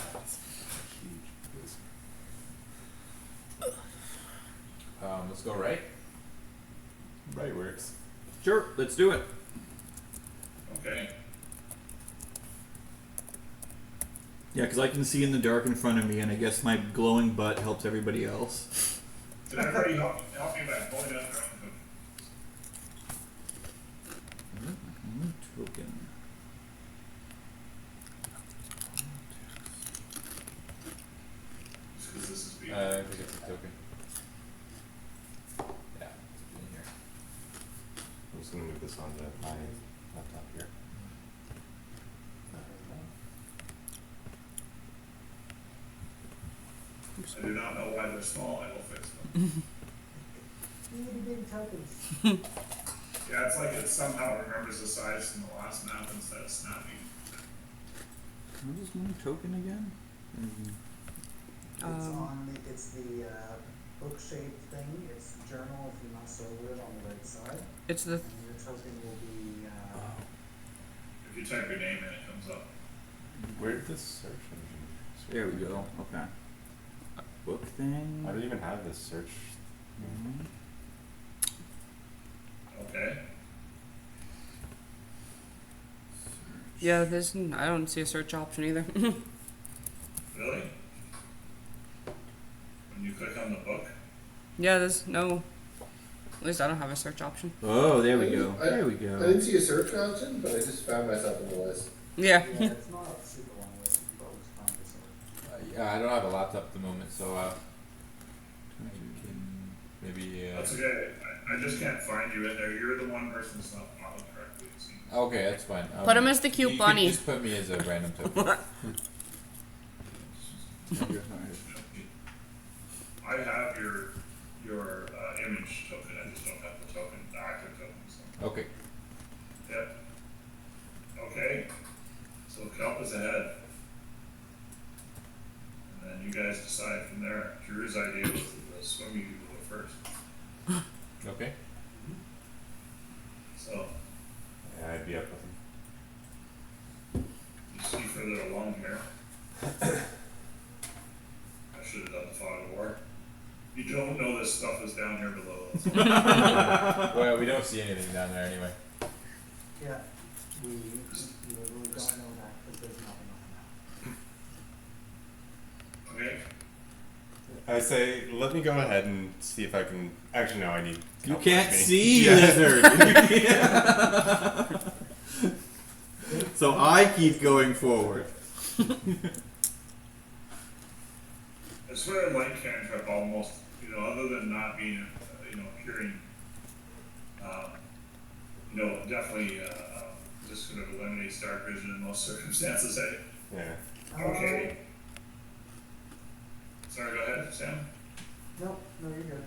Let's go right. Right works. Sure, let's do it. Okay. Yeah, because I can see in the dark in front of me, and I guess my glowing butt helps everybody else. Did everybody help me by pulling that around? Token. Just because this is being. I think it's a token. Yeah, it's in here. I'm just gonna move this onto my laptop here. I do not know why they're small. I will fix them. Big tokens. Yeah, it's like it somehow remembers the size from the last map instead of snapping. What is my token again? It's on the, it's the book-shaped thing. It's journal if you mouse over it on the right side. It's the And your token will be, If you type your name in, it comes up. Where did this search engine? There we go. Okay. Book thing. I don't even have this search. Mhm. Okay. yeah. There's I don't see a search option either. Really? When you click on the book, yeah, there's no. At least I don't have a search option. Oh, there we go. I- There we I go. didn't see a search option, but I just found myself in the list. Yeah. yeah, it's not a super long list. You can always find yourself. Yeah, I don't have a laptop at the moment, so I can maybe. that's okay. I just can't find you in there. You're the one person that's not modeled correctly, it seems. Okay, that's fine. Put him as the cute you bunny. Can just put me as a random token. I have your image token. I just don't have the token, the active token. So. Okay. Yep. Okay. So Kelp is ahead. And then you guys decide from there. Drew's idea was to swim you go first. Okay. So Yeah, I'd be up with him. you see further along here. I should have done the fog of war. You don't know this stuff is down here below. Well, we don't see anything down there anyway. Yeah, we literally don't know that because there's nothing on the map. Okay. I say, let me go ahead and see if I can. Actually, no, I need. You help can't with me. see, Yeah. lizard. So I keep going forward. I swear I like cantrip almost, other than not being, curing, definitely, just sort of eliminates dark vision in most circumstances, Yeah. Okay. Sorry, go ahead, Sam. No, you're good.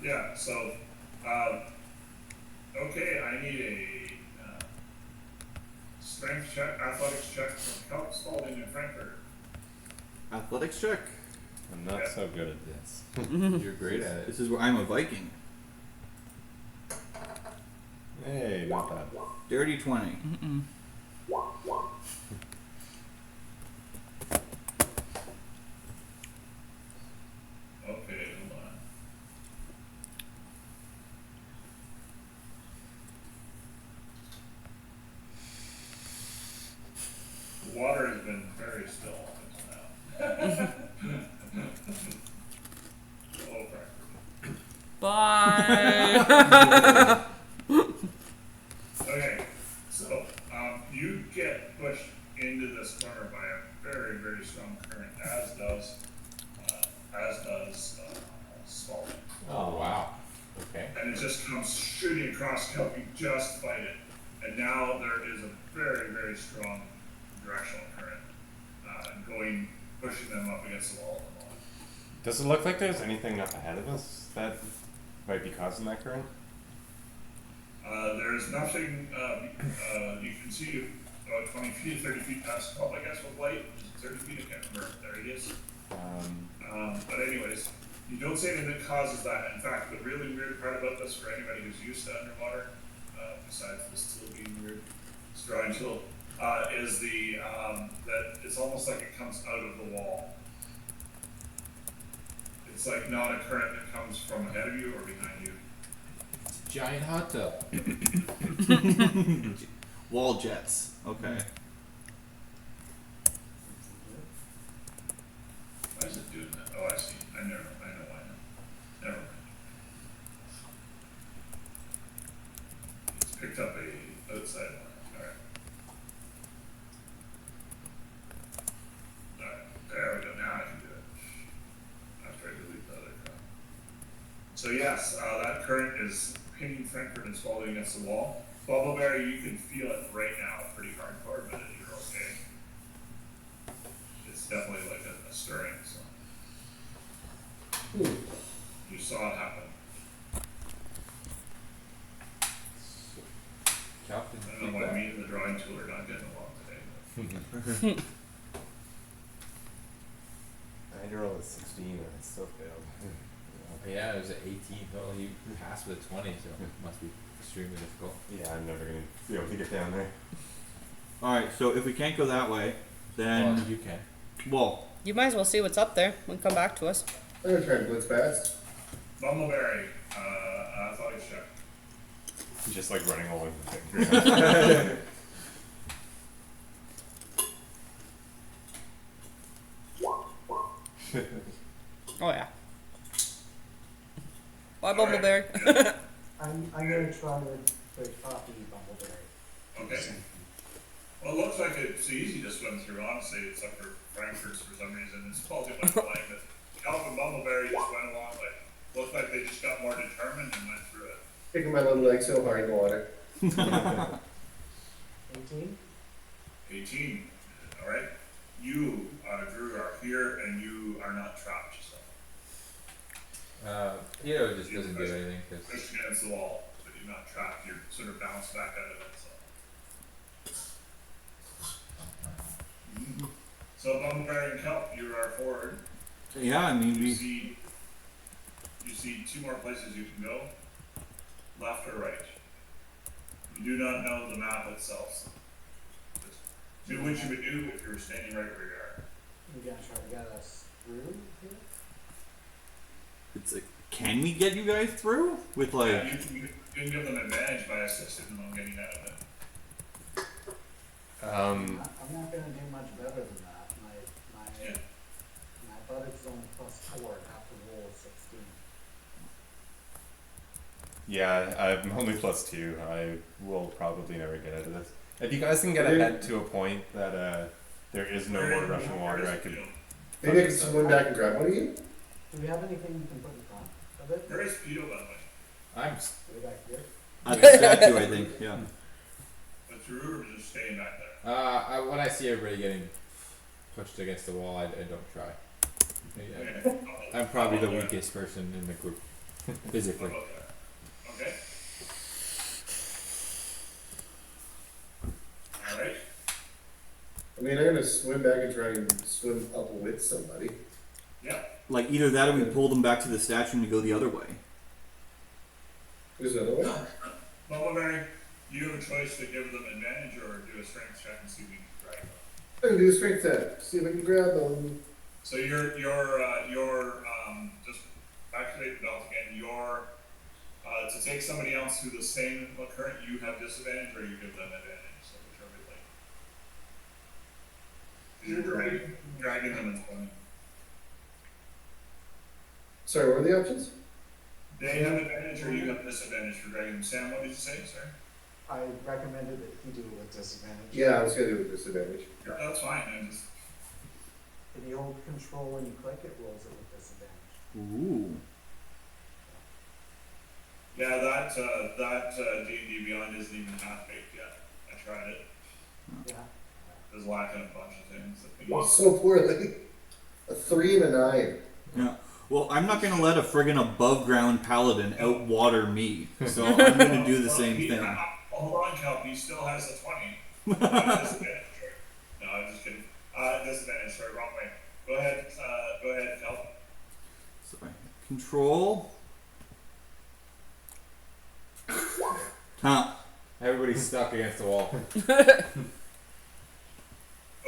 Yeah, so, okay, I need a, strength check, athletics check from Kelp, Spalding, and Frankfurt. Athletics check. I'm not Yeah. so good at this. You're great at it. This is where I'm a Viking. Hey, not bad. Dirty 20. Mm-mm. Okay, hold on. The water has been very still until now. Oh, crap. Bye. Okay, so, you get pushed into this corner by a very, very strong current, as does Spalding. Oh wow. Okay. And it just comes shooting across Kelp, you just fight it. And now there is a very, very strong directional current, pushing them up against the wall. Does it look like there's anything up ahead of us that might be causing that current? There's nothing, you can see about 20 feet, 30 feet past Kelp, I guess, with light. 30 feet, I can't remember. There it is. But anyways, you don't see anything that causes that. In fact, the really weird part about this for anybody who's used to underwater, besides this tool being weird, this drawing tool, is the that it's almost like it comes out of the wall. It's like not a current that comes from ahead of you or behind you. It's a giant hot tub. Wall jets. Okay. Why is it doing that? Oh, I see. I know why now. Never mind. It's picked up a outside one. Alright, there we go. Now I can do it. After I delete the other crap. So yes, that current is pinning Frankfurt and swallowing against the wall. Bubbleberry, you can feel it right now, pretty hardcore, but you're okay. It's definitely like a stirring. So you saw it happen. Captain. I don't know why me and the drawing tool are not getting along today. But I rolled a 16 and I still failed. Yeah, it was at 18. Well, he passed with a 20, so it must be extremely difficult. Yeah, I'm never gonna be able to get down there. All right. So if we can't go that way, then Well, you can. well, You might as well see what's up there and come back to us. I'm gonna try and blitz past. Bumbleberry, I thought I checked. He's just like running along the thing. Oh yeah. Bye, Bumbleberry. I'm gonna try the coffee bumbleberry. Okay. Well, it looks like it's easy to swim through, honestly, except for Frankfurt's for some reason. It's called too much flying, but Calvin Bumbleberry just went along, like, looked like they just got more determined and went through it. Kicking my little leg so hard in the water. 18? 18. All right. You, Drew, are here and you are not trapped. So Peter just doesn't do anything because pushed against the wall, but you're not trapped. You're sort of bounced back out of it. So Bumbleberry and Kelp, you are forward. yeah. I mean, You see two more places you can go, left or right. You do not know the map itself. So just do what you would do if you were standing right where you are. You're gonna try to get us through here? it's like, can we get you guys through with like? Yeah, you can give them advantage by assisting them on getting out of it. I'm not gonna do much better than that. Yeah. I thought it was only +4, I'd have to roll a 16. Yeah, I'm only +2. I will probably never get out of this. If you guys can get ahead to a point that there is no more rushing water, I could. Maybe I can swim back and grab one of you? Do we have anything we can put in front of it? Where is Pito, by the way? I'm Way back here? At the statue, I think. Yeah. But Drew or just staying back there? when I see everybody getting pushed against the wall, I don't try. Okay. I'm probably the weakest person in the group physically. Okay. Alright. I mean, I'm gonna swim back and try and swim up with somebody. Yeah. Like either that or we pull them back to the statue and we go the other way. There's another way. Bumbleberry, you have a choice to give them advantage or do a strength check and see if we can drag them. I'm gonna do a strength test. See if I can grab them. So you're just activate the belt again. To take somebody else through the same current, you have disadvantage or you give them advantage. So whichever you like. 'Cause you're dragging them in 20. Sorry, what are the options? They have advantage or you have disadvantage for dragging them. Sam, what did you say, sir? I recommended that he do it with disadvantage. Yeah, I was gonna do it with disadvantage. Yeah, that's fine. I just If you hold control when you click, it rolls it with disadvantage. Ooh. yeah, that D&D Beyond isn't even half baked yet. I tried it. Yeah. There's lacking a bunch of things that we Well, need. so poorly. A 3 and a 9. Yeah. Well, I'm not gonna let a friggin' above ground paladin outwater me, so I'm gonna do the same thing. Hold on, Kelp. He still has a 20. Disadvantage. No, I'm just kidding. Disadvantage. Sorry, wrong way. Go ahead, Kelp. Sorry. Control. Huh. Everybody's stuck against the wall.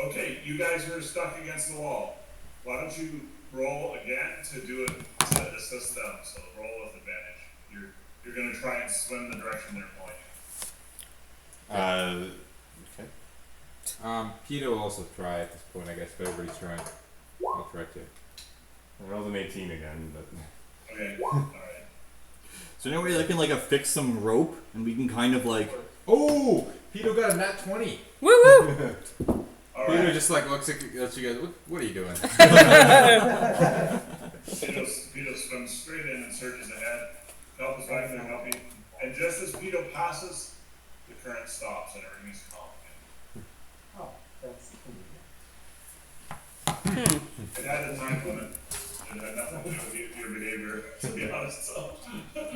Okay, you guys are stuck against the wall. Why don't you roll again to do it to assist them? So roll with advantage. You're gonna try and swim the direction they're pointing. Okay. Peter will also try at this point, I guess, but everybody's trying. I'll try to. I rolled an 18 again, but Okay, alright. So anyway, I can like affix some rope, and we can kind of like. Oh! Peter got a nat 20. Woo woo! Peter Alright, just like looks at you guys. What are you doing? Pito swims straight in and surges ahead. Help is right there, help you. And just as Pito passes, the current stops and everything is calm Oh, that's again. It had a time limit. It had nothing to do with your behavior, to be honest, so.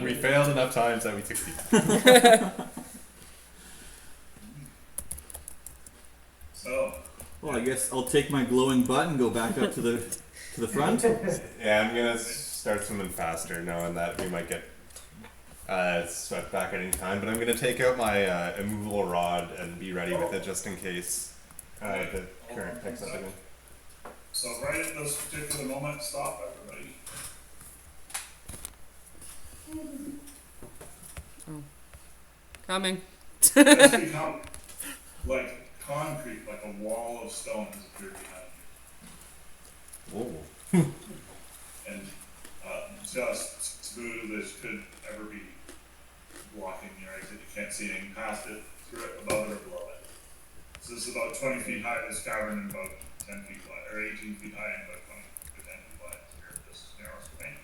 we failed enough times that we succeeded. So, Well, I guess I'll take my glowing butt and go back up to the front. Yeah, I'm gonna start swimming faster, knowing that we might get swept back at any time. But I'm gonna take out my immovable rod and be ready with it just in case the current picks up again. so right at this particular moment, stop everybody. Coming. It's become like concrete, like a wall of stone has appeared behind Whoa. you. And just smooth as could ever be, blocking your exit. You can't see anything past it, through it, above it, or below it. So this is about 20 feet high, this cavern, and about 10 feet wide, or 18 feet high, and about 20 to 10 feet wide. So here, this narrow space.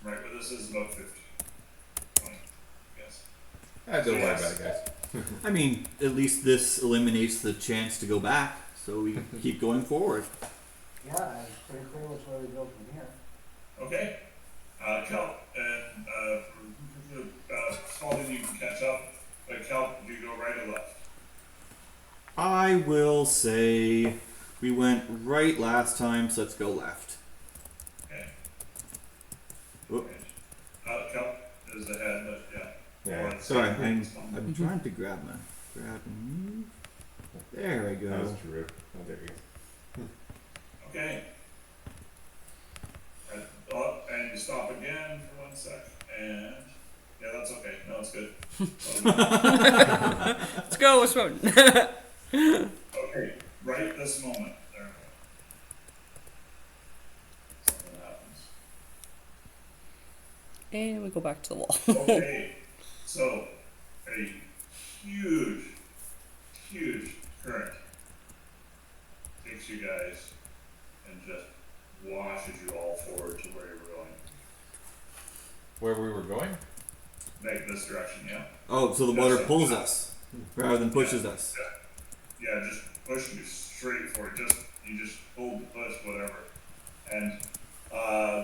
Right where this is about 50. 20, yes. Don't worry about it, guys. I mean, at least this eliminates the chance to go back, so we can keep going forward. yeah, it's pretty clear which way we go from here. Okay. Kel, and Spalding, you can catch up. But Kel, do you go right or left? I will say we went right last time, so let's go left. Okay. Whoop. Kel is ahead, but yeah. Yeah. Or it's- Sorry, I'm trying to grab and move. There we That was go. true. Oh, there you go. Okay. And you stop again for 1 sec, and yeah, that's okay. No, it's good. Let's go. We're swimming. Okay, right this moment. There we go. Something happens. And we go back to the wall. Okay, so a huge current takes you guys and just washes you all forward to where you were going. Where we were going? Make this direction, yeah. Oh, so the water pulls us rather than pushes us. Yeah, just pushing you straight forward. You just hold the push, whatever. And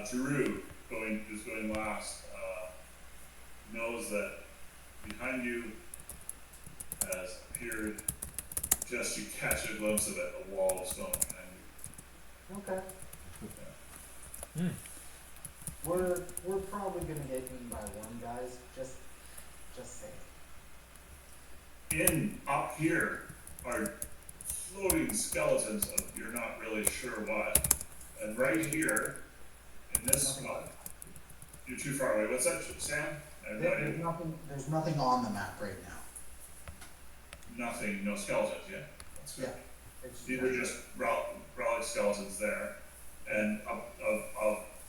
Drew, who's going last, knows that behind you has appeared, just you catch a glimpse of it, a wall of stone behind Okay. you. We're probably gonna get eaten by one, guys. Just saying. In up here are floating skeletons of you're not really sure what. And right here, in this spot, you're too far away. What's that, Sam? I have no idea. There's nothing on the map right now. Nothing, no skeletons yet. That's good. Yeah. It's These are just relic skeletons there. And of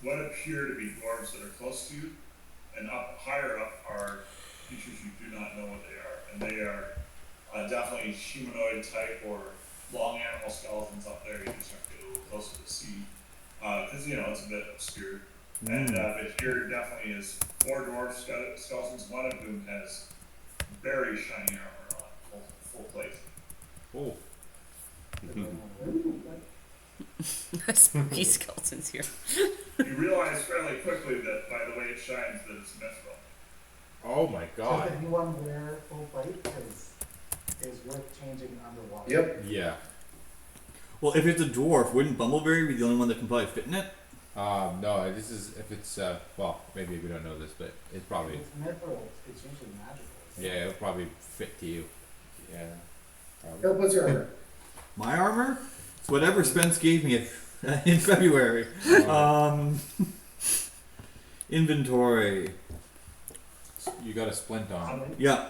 what appear to be dwarves that are close to you, and up higher up are creatures you do not know what they are. And they are definitely humanoid type or long animal skeletons up there. You just have to get a little closer to see. Because, it's a bit obscure. And but here definitely is 4 dwarf skeletons, one of whom has very shiny armor on, full plate. Oh. Spooky skeletons here. You realize fairly quickly that by the way it shines that it's mithril. Oh my god. Does anyone wear full plate? Because it's worth changing underwater. Yep. Yeah. Well, if it's a dwarf, wouldn't Bumbleberry be the only one that can probably fit in it? No, this is, if it's, well, maybe we don't know this, but it's probably, It's mithril. It's usually magical. Yeah, it'll probably fit to you. Yeah. Kel, what's your armor? My armor? It's whatever Spence gave me in February. Inventory. You got a splint on. Yeah.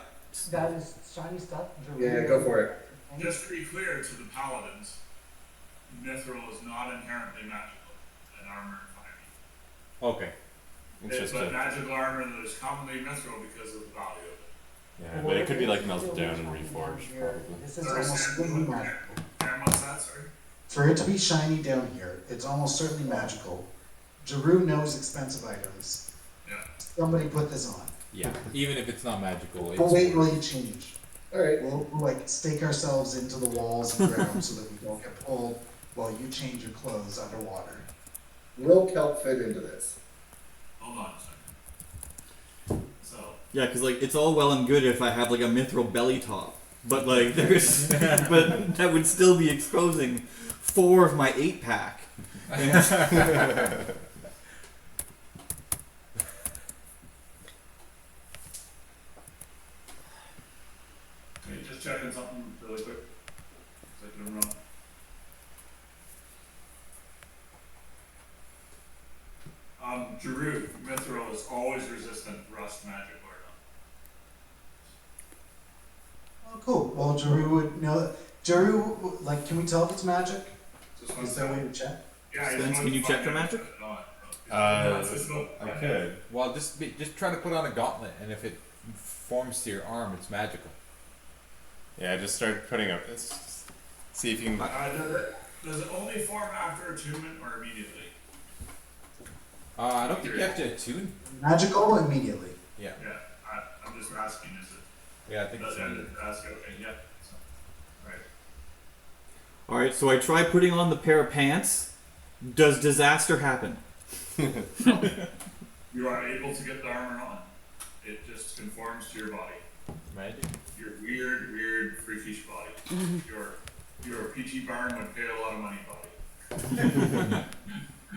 That is shiny stuff. Yeah, go for it. Just to be clear to the paladins, mithril is not inherently magical in armor and fire. Okay. It's just But a, magical armor that is commonly mithril because of the value of it. yeah, but it could be like melted down and reforged probably. This is almost certainly magical. Aaron, what's that, sorry? For it to be shiny down here, it's almost certainly magical. Jeru knows expensive items. Yeah. Somebody put this on. Yeah. Even if it's not magical, it's We'll wait while you change. Alright. We'll like stake ourselves into the walls and ground so that we don't get pulled while you change your clothes underwater. Will kelp fit into this? Hold on a second. So, Yeah, because like it's all well and good if I have like a mithril belly top, but like there's, but that would still be exposing 4 of my 8-pack. okay, just checking something really quick. So I can run. Jeru, mithril is always resistant rust magic or Oh, cool. Well, Jeru would know. Jeru, like, can we tell if it's magic? not. Just one Is there a way second. to check? Yeah, Spence, he's can you going to check for find out magic? if it's not. I could. well, just try to put on a gauntlet, and if it forms to your arm, it's magical. Yeah, just start putting up. See if you can. Does it only form after attunement or immediately? I don't think you have to attune. Magical immediately. Yeah. Yeah, I'm just asking, is it? Yeah, I think Does so. it ask? Okay, yeah. So, right. All right, so I try putting on the pair of pants. Does disaster happen? You are able to get the armor on. It just conforms to your body. Magic. Your weird, freakish body. Your peachy barn would pay a lot of money body.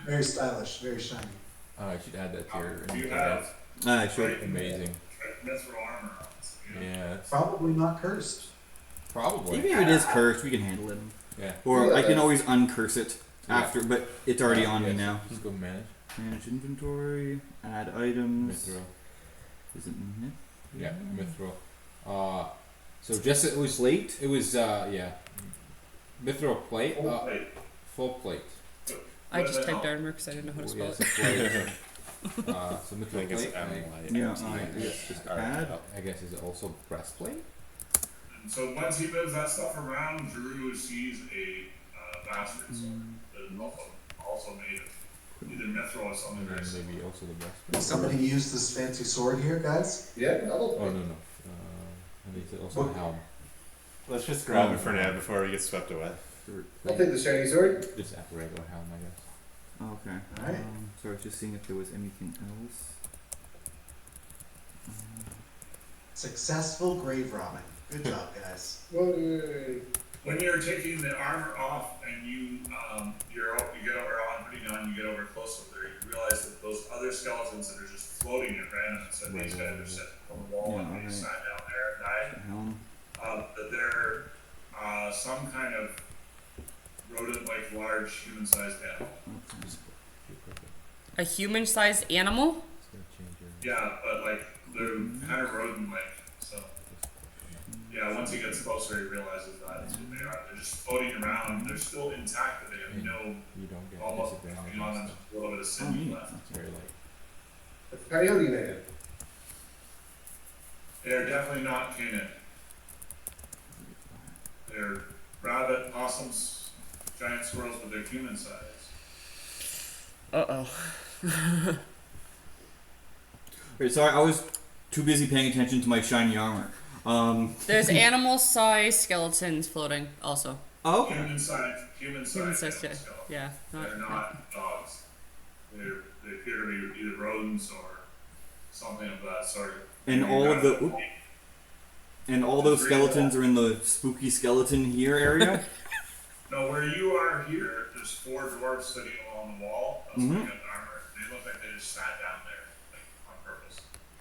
Very stylish, very shiny. Oh, I should add that to your You inventory. have I should. right, Amazing. mithril armor on. So, you know. Yeah, that's Probably not cursed. probably. Even if it is cursed, we can handle it. Yeah. Or I can Yeah. always uncurse it Yeah. after, but it's already on me Yes, now. Just go manage. Manage inventory, add items. Mithril. Is it myth? Yeah, mithril. So just it was Plate? It was yeah. Mithril plate. Oh, wait. Full plate. I What just the typed hell? armor because I didn't know how to Oh, spell yes, it. a plate. So I mithril think it's plate. Yeah, MLI. I guess just Alright, add. I guess is it also breastplate? And so once he moves that stuff around, Drew sees a bastard sword that is also made of either mithril or something And very then similar. maybe also the breastplate. Somebody use this fancy sword here, guys? Yeah, Oh probably. no no. And it's also a helm. Let's just grab it for now before we get swept away. I'll take the shiny sword. Just a regular helm, I guess. Okay. Alright. So I was just seeing if there was anything else. Successful grave robbing. Good job, guys. Whoa. When you're taking the armor off and you get over on putting on, you get over close with her, you realize that those other skeletons that are just floating at random, so these guys are sitting on the wall and they sat down there and died. Helm. That they're some kind of rodent-like large human-sized animal. A human-sized animal? It's gonna change your. Yeah, but like they're kind of rodent-like. So yeah, once he gets closer, he realizes that's what they are. They're just floating around. They're still intact, but they have no You don't get almost disadvantage. fucking on them. and stuff. A little bit of Oh, sinew neat. left. It's very light. That's Coyote Man. They're definitely not canid. They're rabbit, possums, giant squirrels, but they're human size. Uh-oh. Wait, sorry, I was too busy paying attention to my shiny armor. There's animal-sized skeletons floating also. Oh, okay. Human size, Human-sized, yeah. skeleton. Yeah. They're not dogs. They appear to be either rodents or something of that sort. And all of the oop, and all those skeletons are in the spooky skeleton here area. No, where you are here, there's 4 dwarves sitting along the wall. That's Mhm. looking at the armor. They look like they just sat down there, like on purpose.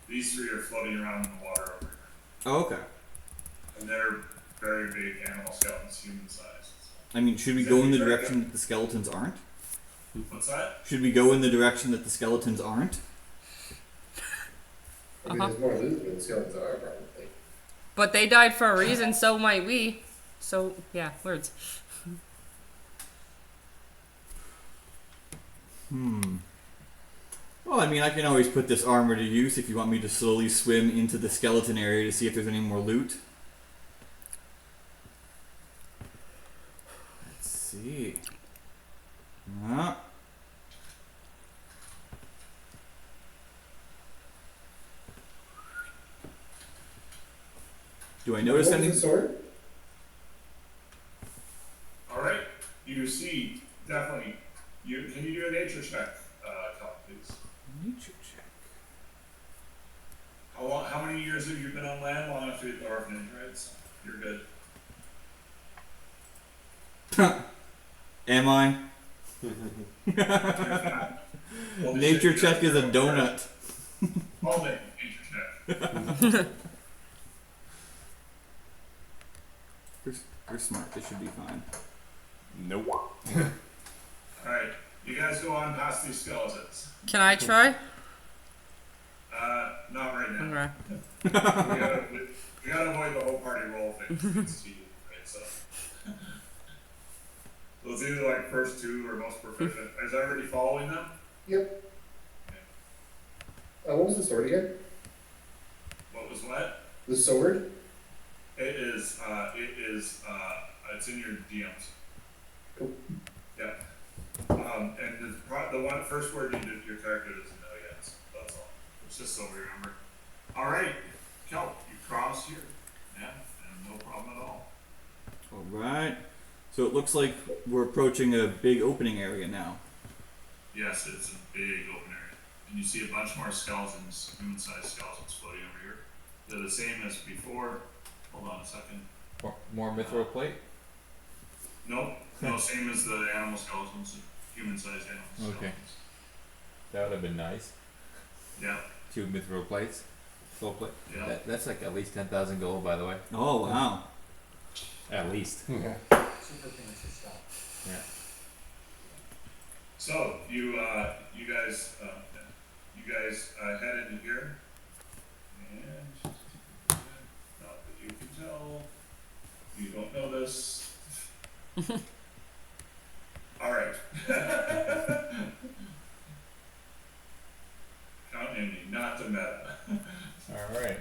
These 3 are floating around in the water over here. Oh, okay. And they're very big animal skeletons, human sized. I mean, should we go in the direction that the skeletons aren't? What's that? Should we go in the direction that the skeletons aren't? I mean, there's more loot than the skeletons are, probably. But they died for a reason, so might we. So, yeah, words. Well, I mean, I can always put this armor to use if you want me to slowly swim into the skeleton area to see if there's any more loot. Let's see. Ah. Do I notice What was any? the sword? Alright, you see, definitely. Can you do a nature check, Cal, please? Nature check. How many years have you been on land? Long enough to be the orphanage, right? So you're good. Am I? Well, Nature check is a donut. All day, nature check. You're smart. This should be fine. Nope. Alright, you guys go on past these skeletons. Can I try? Not right now. Okay. We gotta avoid the whole party roll thing. It's to you, right? So it's either like first two or most proficient. Is everybody following them? Yep. What was the sword again? What was what? The sword? It is, it's in your DMs. Cool. Yeah. And the one first word you did your character doesn't know yet, so that's all. It's just so we remember. Alright, Kelp, you cross here. Yeah, and no problem at all. Alright. So it looks like we're approaching a big opening area now. Yes, it's a big open area. And you see a bunch more skeletons, human-sized skeletons floating over here. They're the same as before. Hold on a second. More mithril plate. No, same as the animal skeletons, human-sized animal Okay. skeletons. That would have been nice. Yeah, 2 mithril plates. Full plate. yeah. That's like at least 10,000 gold, by the way. Oh, wow. At least. Yeah. Super fancy stuff. Yeah. So you guys head into here, and not that you can tell, you don't know this. All right. Count me, not the meta. Alright.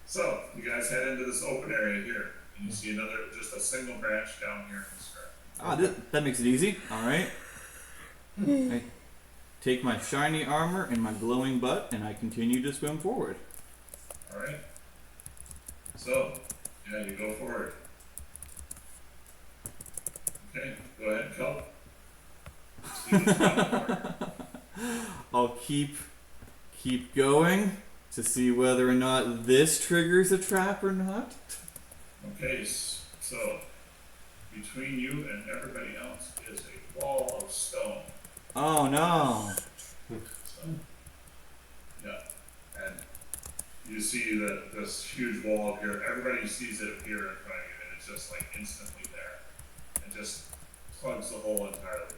So you guys head into this open area here, and you see just a single branch down here in the square. Ah, that makes it easy. Alright. I take my shiny armor and my glowing butt, and I continue to swim forward. All right. So, yeah, you go forward. Okay, go ahead, Kelp. I'll keep going to see whether or not this triggers a trap or not. Okay, so between you and everybody else is a wall of stone. Oh no. So, yeah, and you see this huge wall up here. Everybody sees it appear in front of you, and it's just like instantly there, and just plugs the hole entirely.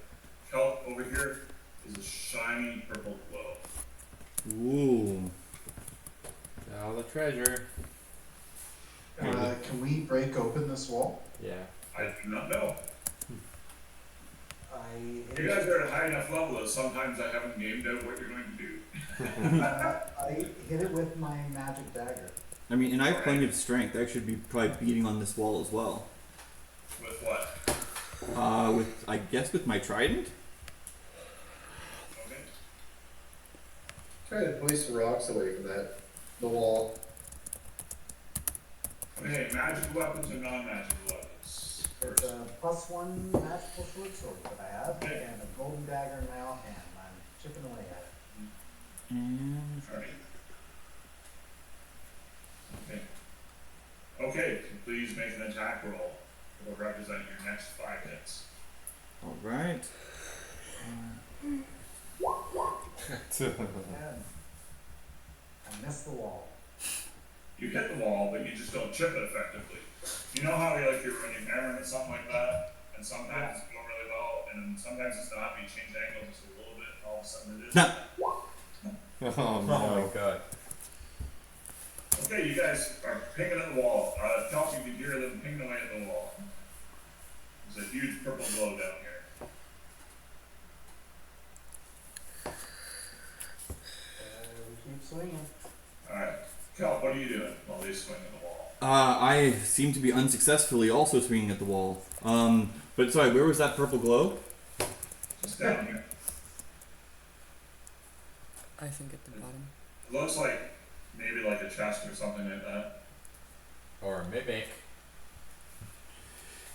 Kelp over here is a shiny purple glow. Ooh. All the treasure. Can we break open this wall? Yeah. I do not know. I You guys are at a high enough level that sometimes I haven't gamed out what you're going to do. I hit it with my magic dagger. I mean, and I have plenty of strength. I should be probably beating on this wall as well. With what? I guess with my trident. Okay. Try to place some rocks away from the wall. Okay, magical weapons and non-magical weapons. It's First. a +1 magical short sword that I have, Okay. and a golden dagger in my offhand. I'm chipping away at it. And Alright. Okay. Okay, so please make an attack roll. It will represent your next 5 hits. all right. And I missed the wall. you hit the wall, but you just don't chip it effectively. You know how like you're when you're hammering at something like that, and sometimes it's going really well, and sometimes it's not. But you change the angle just a little bit, and all of a sudden it is. Oh Oh my god. Okay, you guys are pinging at the wall. Tell us you can hear them pinging away at the wall. There's a huge purple glow down here. We keep swinging. Alright. Kel, what are you doing while they swing at the wall? I seem to be unsuccessfully also swinging at the wall. But sorry, where was that purple glow? Just down here. I think at the bottom. It looks like maybe like a chest or something like that. Or a mimic.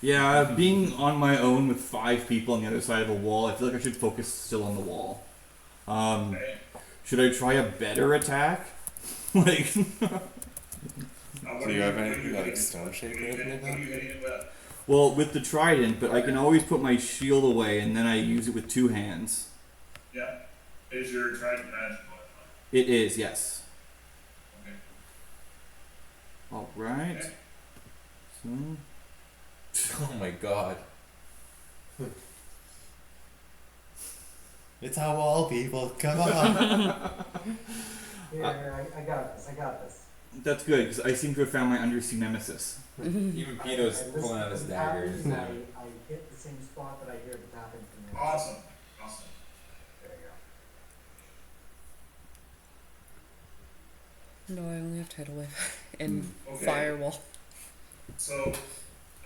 Yeah, being on my own with 5 people on the other side of a wall, I feel like I should focus still on the wall. Okay. Should I try a better attack? Like, Do do you have anything like stone shape or anything like What are that? you hitting it with? well, with the trident, but I can always put my shield away and then I use it with 2 hands. Yeah. Is your trident magical? It is, yes. Okay. Alright. Okay. So, Oh my god. It's a wall, people. Come on. Here, I got this. I got this. that's good, because I seem to have found my undersea nemesis. Even Pino's And this- pulling out his this dagger. happens, isn't I, it? I hit the same spot that I hear the tapping from the Awesome. Awesome. There you go. No, I only have tidal wave and Okay. firewall. So,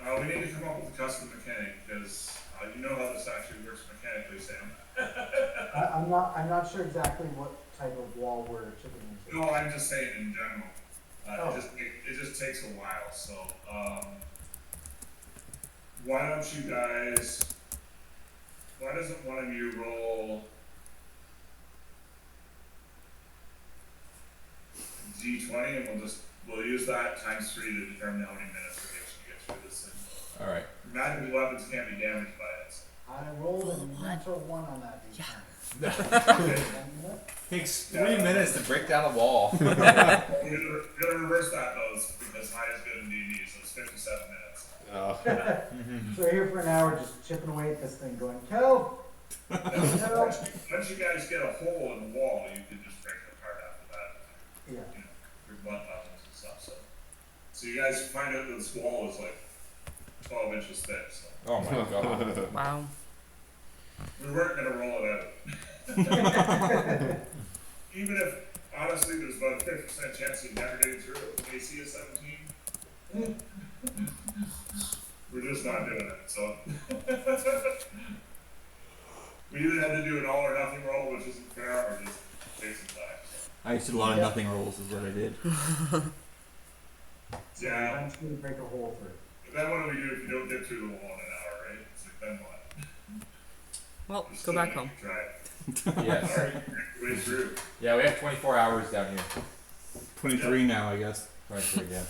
we need to come up with a custom mechanic because you know how this actually works mechanically, Sam. I'm not sure exactly what type of wall we're chipping into. No, I'm just saying in general. Oh. It just takes a while. So, why don't you guys? Why doesn't one of you roll D20 and we'll use that times 3 to determine how many minutes it takes to get through this thing. Alright. Magical weapons can't be damaged by it. So. I rolled a natural 1 on that D20. Okay. Takes 3 minutes to break down a wall. We're gonna reverse that though, because high is good in D&D, so it's 57 minutes. Oh. So we're here for an hour just chipping away at this thing going, Kel! Now, once you guys get a hole in the wall, you can just break it apart after that. Yeah. You know, your blunt buttons and stuff. So you guys find out that this wall is like 12 inches thick. So Oh my god. Wow. we weren't gonna roll it out. Even if honestly there's about a 50% chance of never getting through it with AC of 17. We're just not doing it. So we either had to do an all or nothing roll, which isn't fair, or just take some time. So. I just did a lot of nothing rolls is what I did. So Yeah. eventually break a hole through. But then what do we do if you don't get through the wall in an hour, right? It's like, then what? Well, Just go still back home. Try it. Yes. Alright, way through. Yeah, we have 24 hours down here. 23 now, I guess. 23, yeah.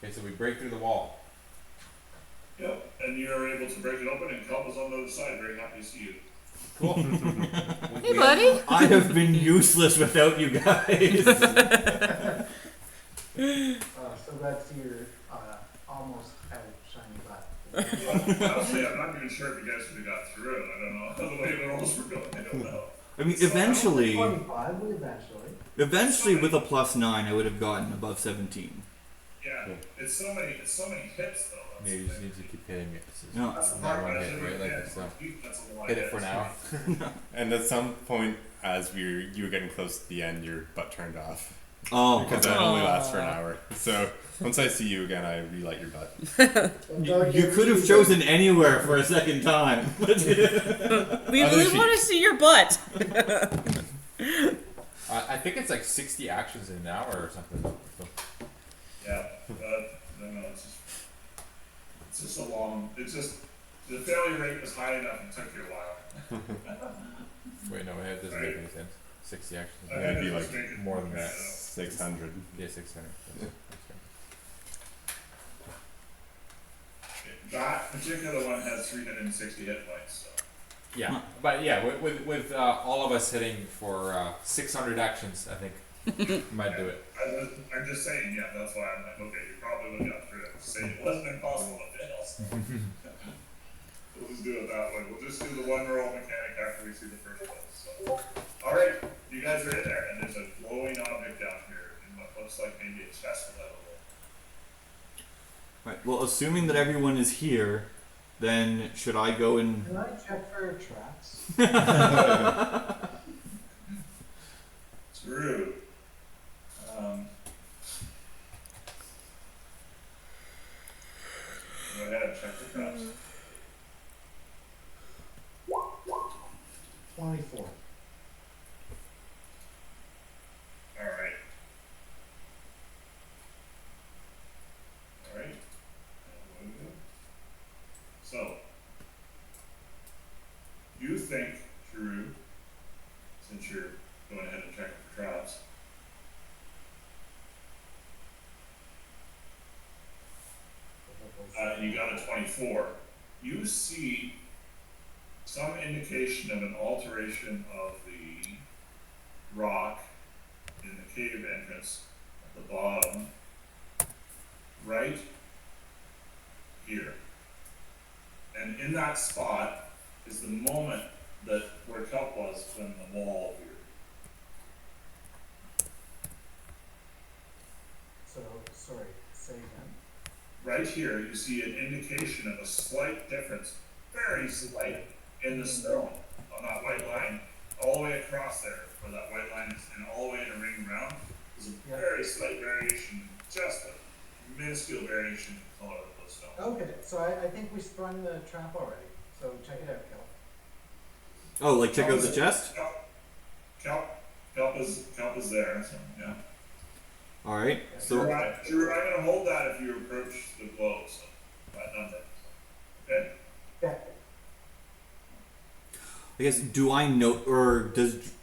Okay, so we break through the wall. Yep, and you're able to break it open, and Kelp is on the other side. Very happy to see you. Cool. Hey, buddy. I have been useless without you guys. So that's your almost out shiny butt. Honestly, I'm not even sure if you guys would have got through it. I don't know. The way the rolls were going, I don't know. I mean, eventually, 25, eventually. with a +9, I would have gotten above 17. Yeah, it's so many hits, though. That's Maybe you the just thing. need to keep hitting it. No. That's the Not part one that hit, right? Like this, so. That's a lot Hit of it for hits. now. And at some point, as you were getting close to the end, your butt turned off Oh, because that only lasts for an hour. So once I see you again, I relight your butt. you could have chosen anywhere for a second time. We really sheet. want to see your butt. I think it's like 60 actions in an hour or something. So. Yeah, no, it's just a long. It's just the failure rate was high enough. It took you a while. Wait, no, it doesn't make any sense. 60 actions. I It'd think be it's like just making- more than that. 600. Yeah, 600. That particular one has 360 hit points. So. Yeah, but yeah, with all of us hitting for 600 actions, I think Might do it. I'm just saying, yeah, that's why I'm like, okay, you probably would have got through it. Saying it wasn't impossible if it fails. We'll just do it that way. We'll just do the one roll mechanic after we see the first one. So, alright, you guys are in there, and there's a glowing object down here in what looks like maybe a chest without a lid. Right. Well, assuming that everyone is here, then should I go and? Can I check for traps? True. Go ahead and check the traps. 24. Alright. Alright. So, you think, Drew, since you're going ahead and checking for traps, you got a 24. You see some indication of an alteration of the rock in the cave entrance at the bottom, right here. And in that spot is the moment that where Kelp was when the wall appeared. So, sorry, say again. Right here, you see an indication of a slight difference, very slight, in the stone on that white line, all the way across there, where that white line is, and all the way in a ring around. There's a very slight variation, just a minuscule variation in the color of the stone. Okay, so I think we sprung the trap already. So check it out, Kel. Oh, like check out the chest. Kelp is there, so yeah. All right. Drew, So I'm gonna hold that if you approach the glow, so that number. Okay? Yeah. I guess do I note or does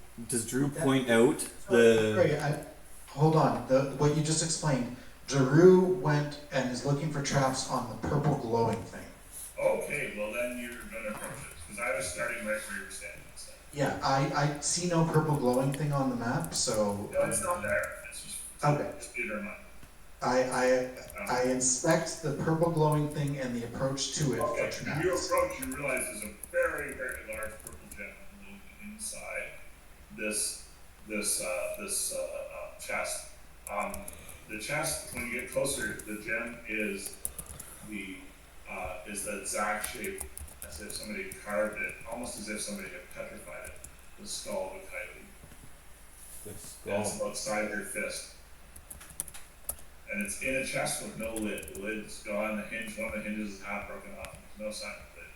Drew point out the? Sorry, hold on. What you just explained, Drew went and is looking for traps on the purple glowing thing. Okay, well then you're gonna approach it, because I was starting right where you were standing. So. Yeah, I see no purple glowing thing on the map, so. No, it's not there. It's just Okay. Just either not. I inspect the purple glowing thing and the approach to it Okay, for when you traps. approach, you realize there's a very, very large purple gem inside this chest. The chest, when you get closer, the gem is the exact shape as if somebody carved it, almost as if somebody had petrified it. The skull of a coyote. And it's about the size of your fist. And it's in a chest with no lid. The lid's gone, one of the hinges is half broken off, and there's no sign of lid.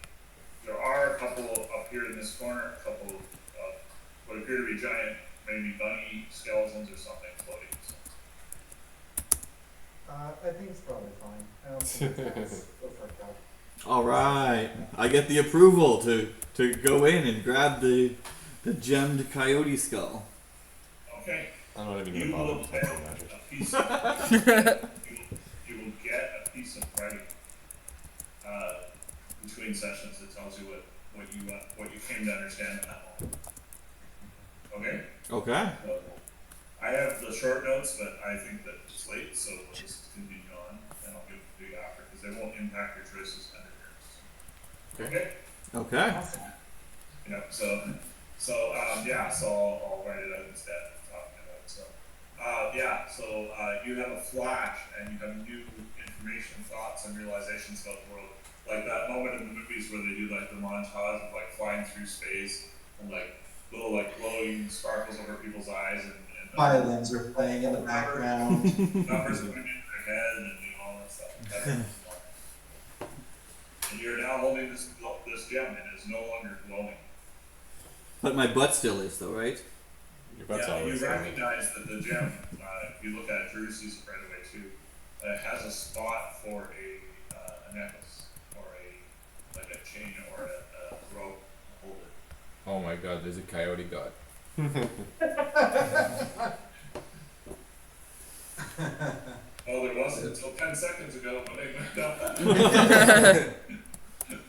There are a couple up here in this corner, a couple of what appear to be giant, maybe bunny skeletons or something floating. I think it's probably fine. I don't think it's go for it, Kel. All right. I get the approval to go in and grab the gemmed coyote skull. Okay. I'm not even You gonna bother will with get mental magic. a piece of you will get a piece of writing between sessions that tells you what you came to understand in that moment. Okay? Okay. So, I have the short notes, but I think that it's late, so we'll just continue on, and I'll give the after, because they won't impact your choices under here. Okay? Okay. Awesome. Yeah, so I'll write it out instead of talking about it. So, you have a flash, and you have new information, thoughts, and realizations about the world. Like that moment in the movies where they do like the montage of like flying through space, and like little like glowing sparkles over people's eyes, and Violins are playing in the background. numbers coming into their head, and all that stuff. And you're now holding this gem, and it is no longer glowing. But my butt still is though, right? Your butt's Yeah, you always there. recognize that the gem, if you look at it, Drew sees it right away too, has a spot for a necklace, or a chain, or a rope to hold it. Oh my god, there's a coyote god. Oh, there wasn't until 10 seconds ago when they went up.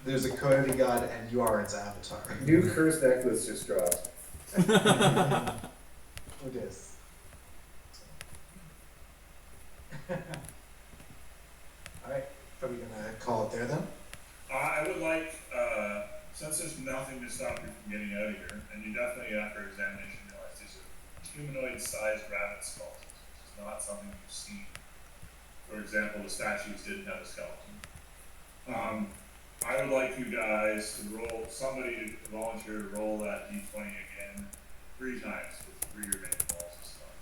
There's a coyote god, and you are its avatar. New curse necklace just dropped. It is. Alright, are we gonna call it there then? I would like, since there's nothing to stop you from getting out of here, and you definitely after examination realize these are humanoid-sized rabbit skulls, which is not something you've seen. For example, the statues didn't have a skeleton. I would like you guys to roll, somebody to volunteer to roll that d20 again 3 times with 3 remaining balls of stuff.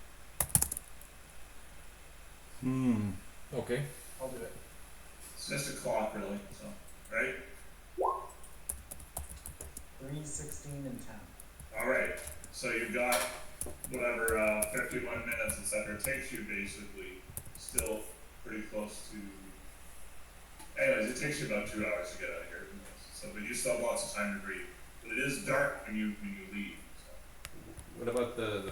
Okay. I'll do it. It's just a clock, really. So, right? 3, 16, and 10. All right. So you've got whatever 51 minutes, etc. It takes you basically still pretty close to. Anyways, it takes you about 2 hours to get out of here. So, but you still have lots of time to breathe. But it is dark when you leave. So. What about the